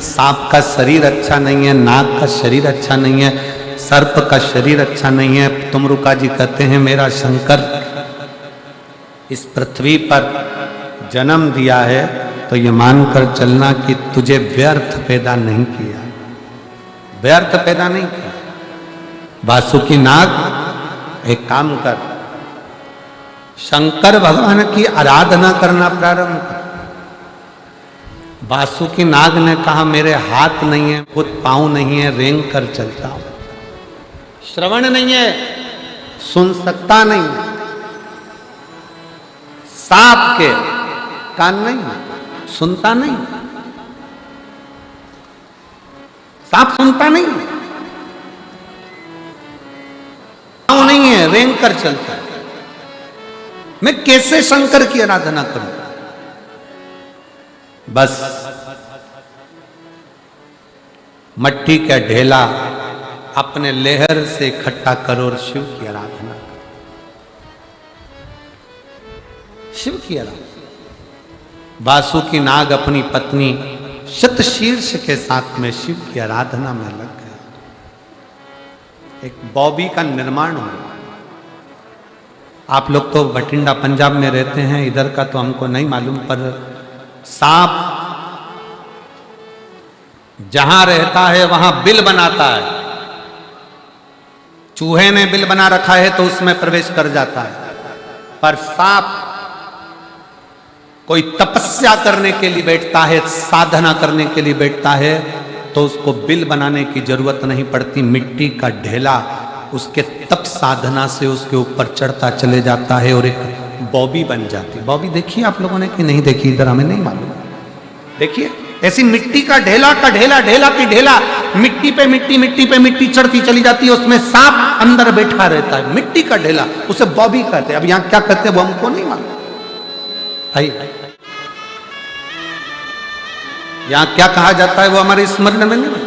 सांप का शरीर अच्छा नहीं है, नाग का शरीर अच्छा नहीं है, सर्प का शरीर अच्छा नहीं है। तुम रुका जी कहते हैं मेरा शंकर इस पृथ्वी पर जन्म दिया है तो ये मानकर चलना कि तुझे व्यर्थ पैदा नहीं किया, व्यर्थ पैदा नहीं किया। वासुकी नाग, एक काम कर, शंकर भगवान की आराधना करना प्रारंभ कर। वासुकी नाग ने कहा मेरे हाथ नहीं है, खुद पांव नहीं है, रेंग कर चलता हूं, श्रवण नहीं है, सुन सकता नहीं, सांप के कान नहीं, सुनता नहीं, सांप सुनता नहीं, पांव नहीं है, रेंग कर चलता है। मैं कैसे शंकर की आराधना करूं? बस मट्टी का ढेला अपने लेहर से इकट्ठा करो और शिव की आराधना करो, शिव की आराधना। वासुकी नाग अपनी पत्नी शतशीर्ष के साथ में शिव की आराधना में लग गए। एक बॉबी का निर्माण हुआ। आप लोग तो बठिंडा पंजाब में रहते हैं, इधर का तो हमको नहीं मालूम, पर सांप जहां रहता है वहां बिल बनाता है। चूहे ने बिल बना रखा है तो उसमें प्रवेश कर जाता है, पर सांप कोई तपस्या करने के लिए बैठता है, साधना करने के लिए बैठता है, तो उसको बिल बनाने की जरूरत नहीं पड़ती। मिट्टी का ढेला उसके तप साधना से उसके ऊपर चढ़ता चले जाता है और एक बॉबी बन जाती। बॉबी देखिए आप लोगों ने कि नहीं देखी, इधर हमें नहीं मालूम। देखिए ऐसी मिट्टी का ढेला ढेला की ढेला, मिट्टी पे मिट्टी चढ़ती चली जाती है, उसमें सांप अंदर बैठा रहता है। मिट्टी का ढेला, उसे बॉबी कहते हैं। अब यहां क्या कहते हैं वो हमको नहीं मालूम। यहां क्या कहा जाता है वो हमारे स्मरण में नहीं।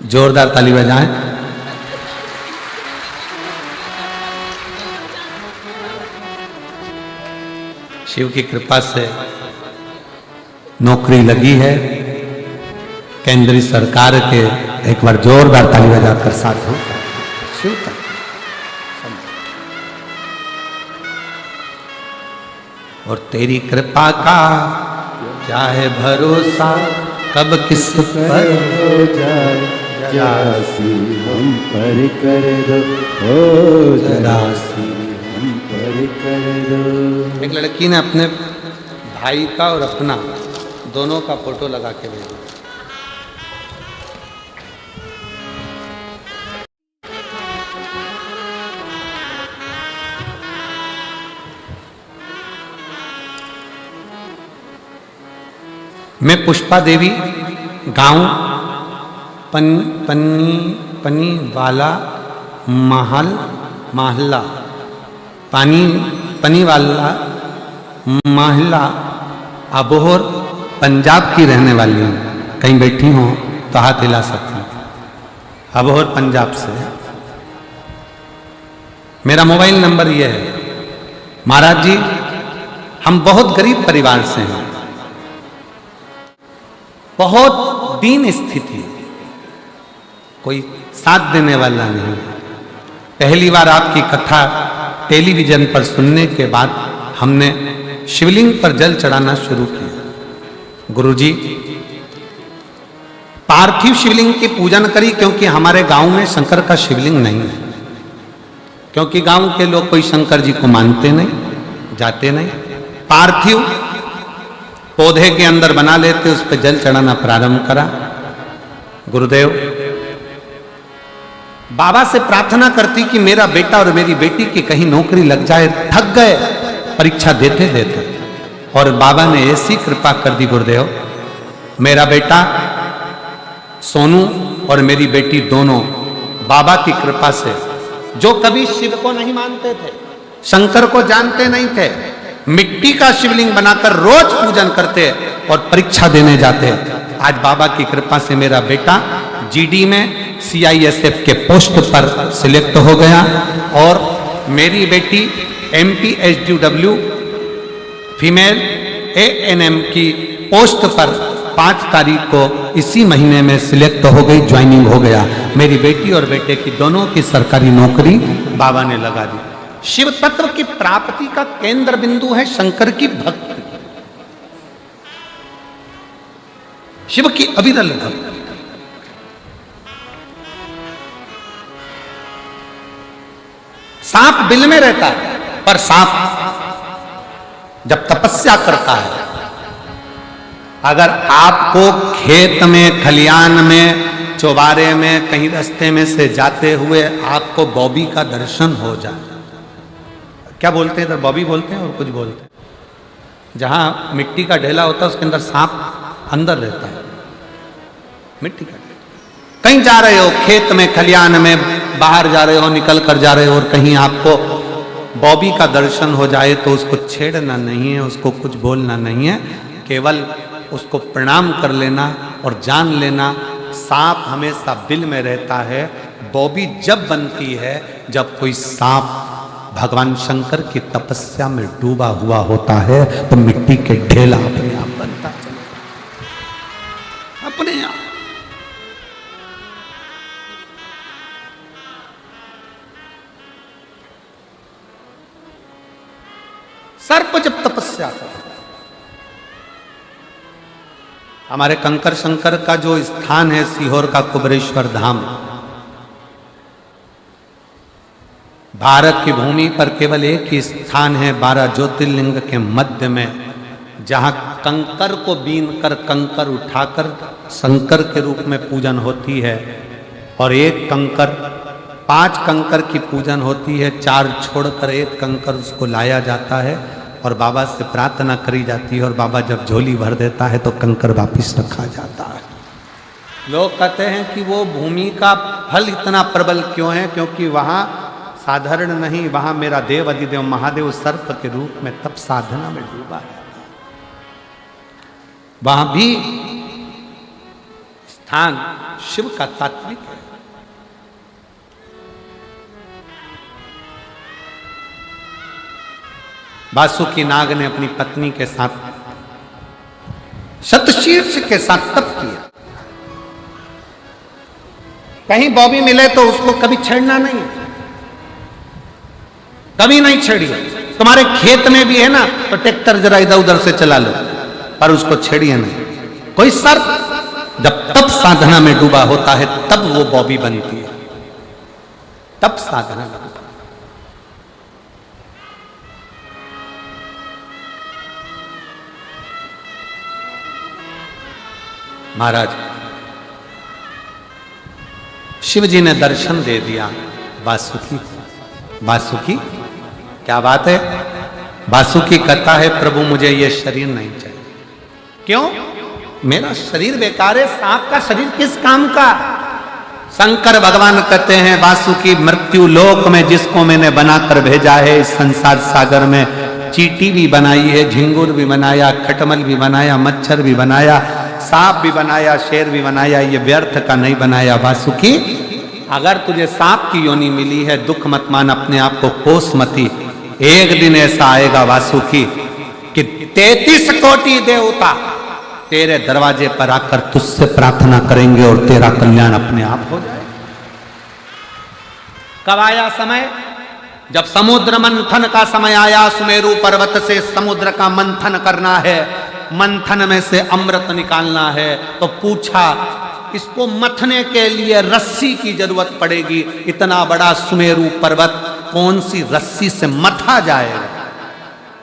जोरदार ताली बजाएं। शिव की कृपा से नौकरी लगी है केंद्रीय सरकार के। एक बार जोरदार ताली बजाकर साथ हो शिव का। और तेरी कृपा का क्या है भरोसा, कब किस पर हो जाए जरासी हम पर कर दो, हो जरासी हम पर कर दो। एक लड़की ने अपने भाई का और अपना दोनों का फोटो लगा के भेजा। मैं पुष्पा देवी, गांव पनी वाला महल्ला पनी वाला महल्ला अबोहर पंजाब की रहने वाली हूँ। कहीं बैठी हूँ तो हाथ हिला सकती हूँ। अबोहर पंजाब से। मेरा मोबाइल नंबर यह है। महाराज जी, हम बहुत गरीब परिवार से हैं, बहुत दीन स्थिति, कोई साथ देने वाला नहीं। पहली बार आपकी कथा टेलीविजन पर सुनने के बाद हमने शिवलिंग पर जल चढ़ाना शुरू किया। गुरुजी, पार्थिव शिवलिंग की पूजन करी, क्योंकि हमारे गांव में शंकर का शिवलिंग नहीं है। क्योंकि गांव के लोग कोई शंकर जी को मानते नहीं, जाते नहीं। पार्थिव पौधे के अंदर बना लेते, उस पर जल चढ़ाना प्रारंभ करा। गुरुदेव, बाबा से प्रार्थना करती कि मेरा बेटा और मेरी बेटी की कहीं नौकरी लग जाए। थक गए परीक्षा देते देते, और बाबा ने ऐसी कृपा कर दी गुरुदेव, मेरा बेटा सोनू और मेरी बेटी दोनों बाबा की कृपा से, जो कभी शिव को नहीं मानते थे, शंकर को जानते नहीं थे, मिट्टी का शिवलिंग बनाकर रोज पूजन करते और परीक्षा देने जाते। आज बाबा की कृपा से मेरा बेटा जीडी में CISF के पोस्ट पर सिलेक्ट हो गया, और मेरी बेटी MPSDW फीमेल ANM की पोस्ट पर 5 तारीख को इसी महीने में सिलेक्ट हो गई, ज्वाइनिंग हो गया। मेरी बेटी और बेटे की दोनों की सरकारी नौकरी बाबा ने लगा दी। शिव तत्व की प्राप्ति का केंद्र बिंदु है शंकर की भक्ति, शिव की अविरल भक्ति। सांप बिल में रहता है, पर सांप जब तपस्या करता है, अगर आपको खेत में, खलियान में, चौबारे में, कहीं रास्ते में से जाते हुए आपको बॉबी का दर्शन हो जाए, क्या बोलते हैं इधर, बॉबी बोलते हैं और कुछ बोलते हैं, जहां मिट्टी का ढेला होता है उसके अंदर सांप अंदर रहता है। मिट्टी का कहीं जा रहे हो, खेत में, खलियान में, बाहर जा रहे हो, निकल कर जा रहे हो, और कहीं आपको बॉबी का दर्शन हो जाए तो उसको छेड़ना नहीं है, उसको कुछ बोलना नहीं है, केवल उसको प्रणाम कर लेना और जान लेना सांप हमेशा बिल में रहता है। बॉबी जब बनती है जब कोई सांप भगवान शंकर की तपस्या में डूबा हुआ होता है तो मिट्टी के ढेला अपने आप बनता चला अपने आप। सर्प जब तपस्या करता, हमारे कंकर शंकर का जो स्थान है सीहोर का कुबरेश्वर धाम, भारत की भूमि पर केवल एक ही स्थान है 12 ज्योतिर्लिंग के मध्य में, जहां कंकर को बीन कर कंकर उठाकर शंकर के रूप में पूजन होती है, और एक कंकर 5 कंकर की पूजन होती है, 4 छोड़कर एक कंकर उसको लाया जाता है और बाबा से प्रार्थना करी जाती है, और बाबा जब झोली भर देता है तो कंकर वापिस रखा जाता है। लोग कहते हैं कि वो भूमि का फल इतना प्रबल क्यों है, क्योंकि वहां साधारण नहीं, वहां मेरा देव अधिदेव महादेव सर्प के रूप में तप साधना में डूबा है। वहां भी स्थान शिव का तात्विक है। वासुकी नाग ने अपनी पत्नी के साथ शतशीर्ष के साथ तप किया। कहीं बॉबी मिले तो उसको कभी छेड़ना नहीं, कभी नहीं छेड़िए। तुम्हारे खेत में भी है ना तो ट्रैक्टर जरा इधर उधर से चला लो, पर उसको छेड़िए नहीं। कोई सर्प जब तप साधना में डूबा होता है तब वो बॉबी बनती है, तप साधना में। महाराज शिव जी ने दर्शन दे दिया वासुकी। वासुकी क्या बात है, वासुकी कहता है प्रभु मुझे ये शरीर नहीं चाहिए। क्यों? मेरा शरीर बेकार है, सांप का शरीर किस काम का? शंकर भगवान कहते हैं वासुकी मृत्यु लोक में जिसको मैंने बनाकर भेजा है, इस संसार सागर में चींटी भी बनाई है, झिंगुर भी बनाया, खटमल भी बनाया, मच्छर भी बनाया, सांप भी बनाया, शेर भी बनाया, ये व्यर्थ का नहीं बनाया। वासुकी अगर तुझे सांप की योनि मिली है दुख मत मान, अपने आप को कोस मती। एक दिन ऐसा आएगा वासुकी कि 33 कोटि देवता तेरे दरवाजे पर आकर तुझसे प्रार्थना करेंगे और तेरा कल्याण अपने आप हो जाए। कब आया समय? जब समुद्र मंथन का समय आया, सुमेरु पर्वत से समुद्र का मंथन करना है, मंथन में से अमृत निकालना है, तो पूछा इसको मथने के लिए रस्सी की जरूरत पड़ेगी। इतना बड़ा सुमेरु पर्वत कौन सी रस्सी से मथा जाएगा?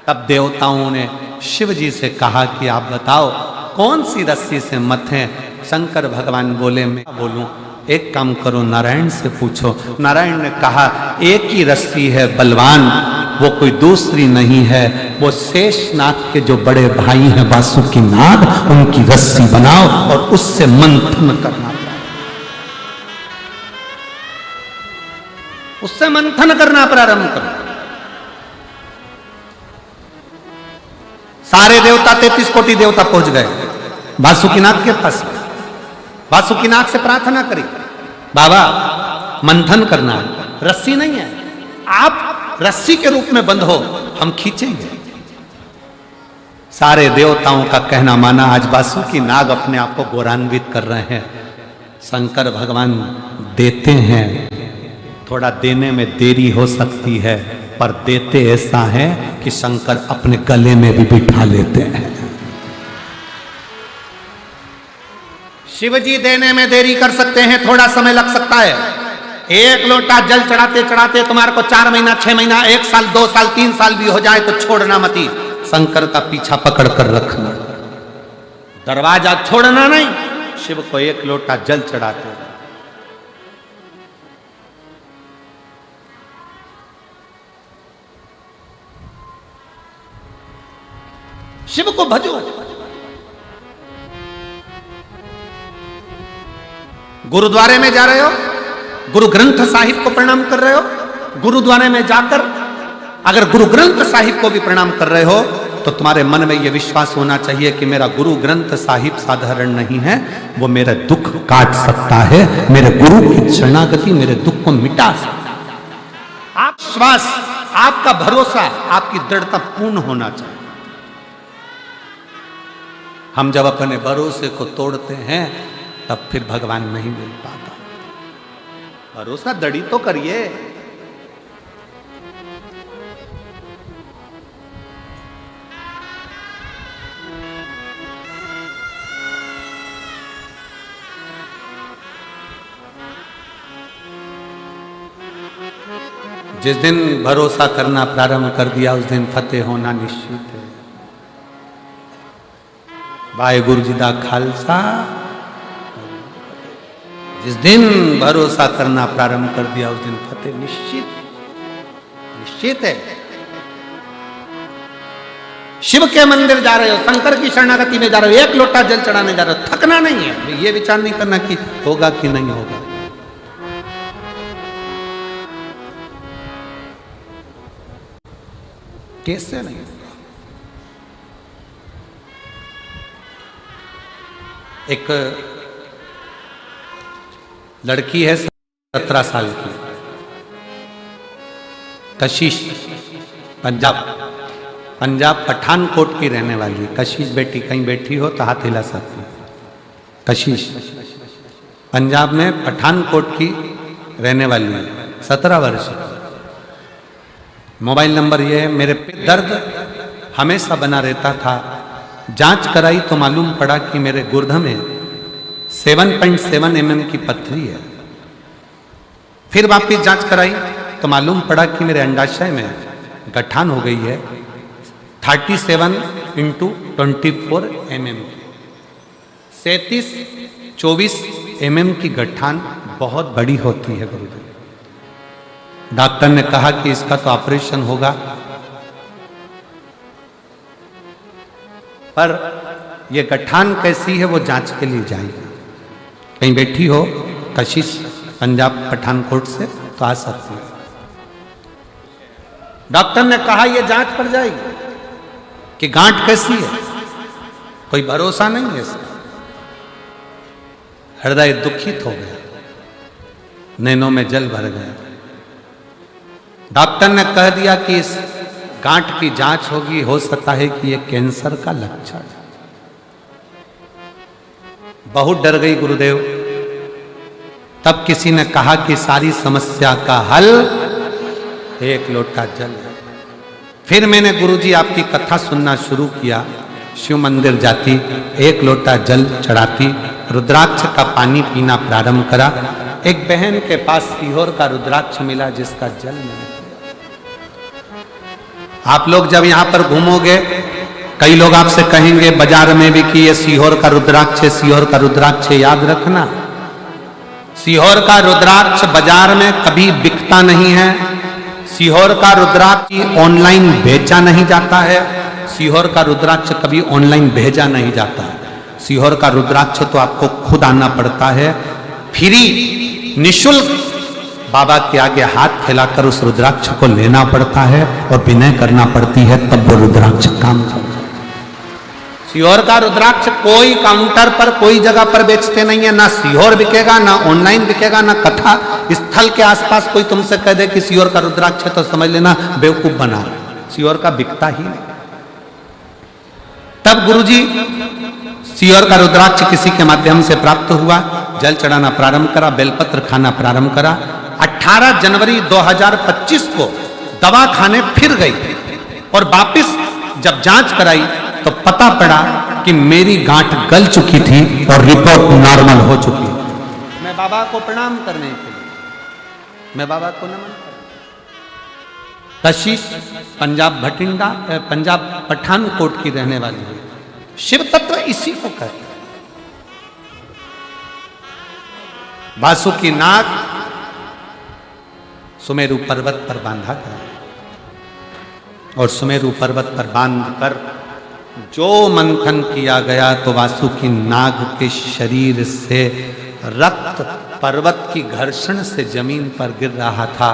तब देवताओं ने शिव जी से कहा कि आप बताओ कौन सी रस्सी से मथें? शंकर भगवान बोले मैं बोलूं? एक काम करो नारायण से पूछो। नारायण ने कहा एक ही रस्सी है बलवान, वो कोई दूसरी नहीं है, वो शेषनाग के जो बड़े भाई हैं वासुकी नाग, उनकी रस्सी बनाओ और उससे मंथन करना, उससे मंथन करना प्रारंभ करो। सारे देवता 33 कोटि देवता पहुंच गए वासुकीनाथ के पास। वासुकीनाथ से प्रार्थना करी बाबा मंथन करना है, रस्सी नहीं है, आप रस्सी के रूप में बंध हो, हम खींचेंगे। सारे देवताओं का कहना माना। आज वासुकी नाग अपने आप को गौरवान्वित कर रहे हैं। शंकर भगवान देते हैं, थोड़ा देने में देरी हो सकती है, पर देते ऐसा है कि शंकर अपने गले में भी बिठा लेते हैं। शिव जी देने में देरी कर सकते हैं, थोड़ा समय लग सकता है। एक लोटा जल चढ़ाते चढ़ाते तुम्हारे को 4 महीना, 6 महीना, 1 साल, 2 साल, 3 साल भी हो जाए तो छोड़ना मती। शंकर का पीछा पकड़ कर रखना, दरवाजा छोड़ना नहीं। शिव को 1 लोटा जल चढ़ाते, शिव को भजो। गुरुद्वारे में जा रहे हो, गुरु ग्रंथ साहिब को प्रणाम कर रहे हो, गुरुद्वारे में जाकर अगर गुरु ग्रंथ साहिब को भी प्रणाम कर रहे हो तो तुम्हारे मन में यह विश्वास होना चाहिए कि मेरा गुरु ग्रंथ साहिब साधारण नहीं है, वो मेरा दुख काट सकता है, मेरे गुरु की शरणागति मेरे दुख को मिटा सकता है। आप विश्वास आपका भरोसा, आपकी दृढ़ता पूर्ण होना चाहिए। हम जब अपने भरोसे को तोड़ते हैं तब फिर भगवान नहीं मिल पाता। भरोसा दृढ़ तो करिए। जिस दिन भरोसा करना प्रारंभ कर दिया उस दिन फतेह होना निश्चित है। वाहेगुरु जी दा खालसा। जिस दिन भरोसा करना प्रारंभ कर दिया उस दिन फतेह निश्चित है। शिव के मंदिर जा रहे हो, शंकर की शरणागति में जा रहे हो, एक लोटा जल चढ़ाने जा रहे हो, थकना नहीं है। ये विचार नहीं करना कि होगा कि नहीं होगा। कैसे नहीं होगा? एक लड़की है 17 साल की, कशिश, पंजाब पठानकोट की रहने वाली। कशिश बेटी कहीं बैठी हो तो हाथ हिला सकती है। कशिश पंजाब में पठानकोट की रहने वाली है, 17 वर्ष। मोबाइल नंबर ये है। मेरे पे दर्द हमेशा बना रहता था। जांच कराई तो मालूम पड़ा कि मेरे गुर्दे में 7.7 mm की पथरी है। फिर वापिस जांच कराई तो मालूम पड़ा कि मेरे अंडाशय में गठान हो गई है 37x24 mm। 37-24 mm की गठान बहुत बड़ी होती है गुरुदेव। डॉक्टर ने कहा कि इसका तो ऑपरेशन होगा, पर यह गठान कैसी है वो जांच के लिए जाएगी। कहीं बैठी हो कशिश पंजाब पठानकोट से तो आ सकती है। डॉक्टर ने कहा यह जांच पर जाएगी कि गांठ कैसी है, कोई भरोसा नहीं है इसका। हृदय दुखित हो गया, नैनों में जल भर गया। डॉक्टर ने कह दिया कि इस गांठ की जांच होगी, हो सकता है कि यह कैंसर का लक्षण है। बहुत डर गई गुरुदेव। तब किसी ने कहा कि सारी समस्या का हल एक लोटा जल है। फिर मैंने गुरुजी आपकी कथा सुनना शुरू किया। शिव मंदिर जाती, एक लोटा जल चढ़ाती, रुद्राक्ष का पानी पीना प्रारंभ करा। एक बहन के पास सीहोर का रुद्राक्ष मिला जिसका जल मैंने। आप लोग जब यहां पर घूमोगे, कई लोग आपसे कहेंगे बाजार में भी कि ये सीहोर का रुद्राक्ष है, सीहोर का रुद्राक्ष है। याद रखना, सीहोर का रुद्राक्ष बाजार में कभी बिकता नहीं है। सीहोर का रुद्राक्ष ऑनलाइन बेचा नहीं जाता है। सीहोर का रुद्राक्ष कभी ऑनलाइन भेजा नहीं जाता है। सीहोर का रुद्राक्ष तो आपको खुद आना पड़ता है, फ्री निःशुल्क बाबा के आगे हाथ फैलाकर उस रुद्राक्ष को लेना पड़ता है और विनय करना पड़ती है, तब वो रुद्राक्ष काम करता है। सीहोर का रुद्राक्ष कोई काउंटर पर, कोई जगह पर बेचते नहीं है। ना सीहोर बिकेगा, ना ऑनलाइन बिकेगा, ना कथा स्थल के आसपास कोई तुमसे कह दे कि सीहोर का रुद्राक्ष है तो समझ लेना बेवकूफ बना रहा। सीहोर का बिकता ही नहीं। तब गुरुजी सीहोर का रुद्राक्ष किसी के माध्यम से प्राप्त हुआ, जल चढ़ाना प्रारंभ करा, बेलपत्र खाना प्रारंभ करा। 18 जनवरी 2025 को दवा खाने फिर गई और वापिस जब जांच कराई तो पता पड़ा कि मेरी गांठ गल चुकी थी और रिपोर्ट नॉर्मल हो चुकी थी। मैं बाबा को प्रणाम करने के लिए, मैं बाबा को नमन कर। कशिश पंजाब पठानकोट की रहने वाली है। शिव तत्व इसी को कहते हैं। बासुकी नाग सुमेरु पर्वत पर बांधा गया और सुमेरु पर्वत पर बांधकर जो मंथन किया गया तो वासुकी नाग के शरीर से रक्त पर्वत की घर्षण से जमीन पर गिर रहा था।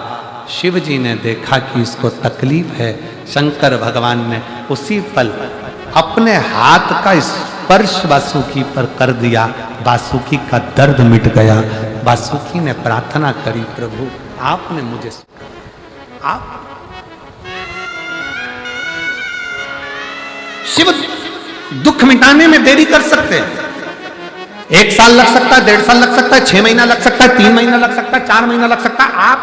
शिव जी ने देखा कि इसको तकलीफ है। शंकर भगवान ने उसी पल अपने हाथ का स्पर्श वासुकी पर कर दिया। वासुकी का दर्द मिट गया। वासुकी ने प्रार्थना करी, प्रभु आपने मुझे आप शिव दुख मिटाने में देरी कर सकते हैं। 1 साल लग सकता है, 1.5 साल लग सकता है, 6 महीना लग सकता है, 3 महीना लग सकता है, 4 महीना लग सकता है। आप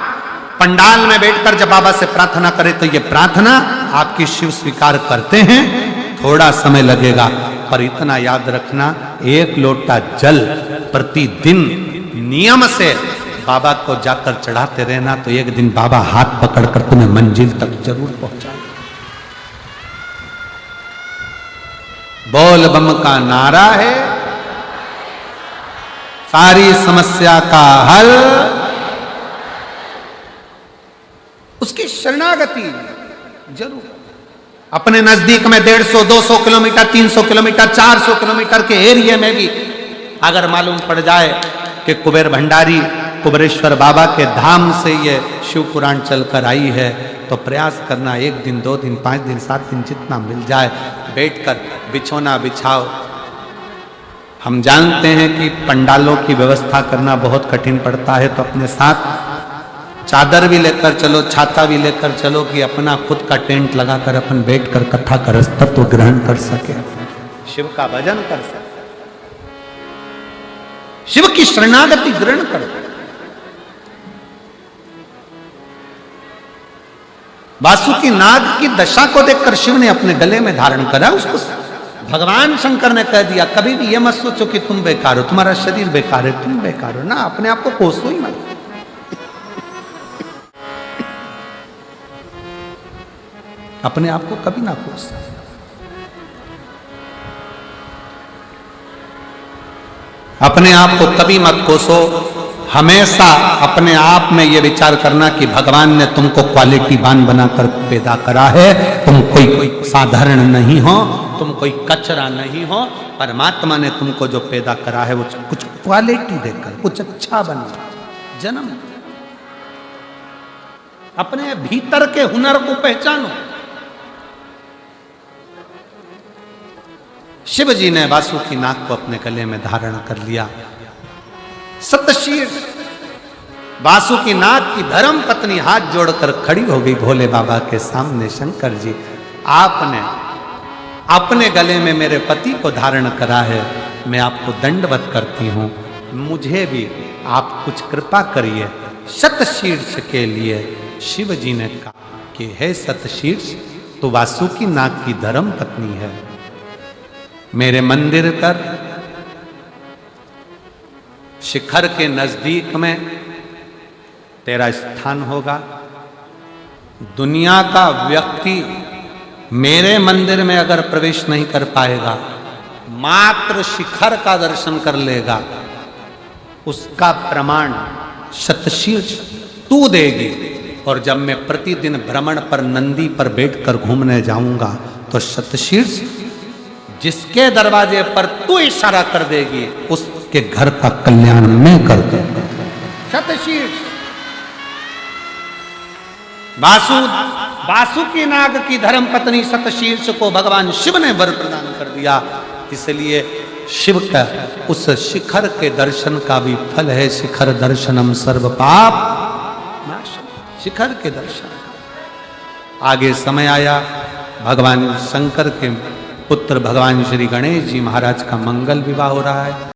पंडाल में बैठकर जब बाबा से प्रार्थना करें तो ये प्रार्थना आपकी शिव स्वीकार करते हैं। थोड़ा समय लगेगा, पर इतना याद रखना, 1 लोटा जल प्रतिदिन नियम से बाबा को जाकर चढ़ाते रहना, तो एक दिन बाबा हाथ पकड़कर तुम्हें मंजिल तक जरूर पहुंचाएंगे। बोल बम का नारा है सारी समस्या का हल, उसकी शरणागति जरूर। अपने नजदीक में 150, 200 किलोमीटर, 300 किलोमीटर, 400 किलोमीटर के एरिया में भी अगर मालूम पड़ जाए कि कुबेर भंडारी कुबेरेश्वर बाबा के धाम से ये शिव पुराण चलकर आई है, तो प्रयास करना 1 दिन, 2 दिन, 5 दिन, 7 दिन जितना मिल जाए, बैठकर बिछौना बिछाओ। हम जानते हैं कि पंडालों की व्यवस्था करना बहुत कठिन पड़ता है, तो अपने साथ चादर भी लेकर चलो, छाता भी लेकर चलो, कि अपना खुद का टेंट लगाकर अपन बैठकर कथा का तत्व ग्रहण कर सके, शिव का भजन कर सके, शिव की शरणागति ग्रहण करो। वासुकी नाग की दशा को देखकर शिव ने अपने गले में धारण करा उसको। भगवान शंकर ने कह दिया, कभी भी ये मत सोचो कि तुम बेकार हो, तुम्हारा शरीर बेकार है, तुम बेकार हो ना, अपने आप को कोसो ही मत। अपने आप को कभी ना कोस। अपने आप को कभी मत कोसो। हमेशा अपने आप में यह विचार करना कि भगवान ने तुमको क्वालिटीवान बनाकर पैदा करा है, तुम कोई साधारण नहीं हो, तुम कोई कचरा नहीं हो। परमात्मा ने तुमको जो पैदा करा है वो कुछ क्वालिटी देकर कुछ अच्छा बना जन्म। अपने भीतर के हुनर को पहचानो। शिव जी ने वासुकी नाग को अपने गले में धारण कर लिया। सतशीर वासुकी नाग की धर्म पत्नी हाथ जोड़कर खड़ी हो गई भोले बाबा के सामने। शंकर जी, आपने अपने गले में मेरे पति को धारण करा है, मैं आपको दंडवत करती हूं, मुझे भी आप कुछ कृपा करिए। सतशीर्ष के लिए शिव जी ने कहा कि हे सतशीर्ष, तो वासुकी नाग की धर्म पत्नी है, मेरे मंदिर कर शिखर के नजदीक में तेरा स्थान होगा। दुनिया का व्यक्ति मेरे मंदिर में अगर प्रवेश नहीं कर पाएगा, मात्र शिखर का दर्शन कर लेगा, उसका प्रमाण सतशीर्ष तू देगी। और जब मैं प्रतिदिन भ्रमण पर नंदी पर बैठकर घूमने जाऊंगा, तो सतशीर्ष जिसके दरवाजे पर तू इशारा कर देगी, उसके घर का कल्याण मैं कर दूंगा। सतशीर्ष वासुकी नाग की धर्म पत्नी सतशीर्ष को भगवान शिव ने वर प्रदान कर दिया। इसलिए शिव का उस शिखर के दर्शन का भी फल है, शिखर दर्शनम सर्व पाप नाशनम। शिखर के दर्शन। आगे समय आया, भगवान शंकर के पुत्र भगवान श्री गणेश जी महाराज का मंगल विवाह हो रहा है।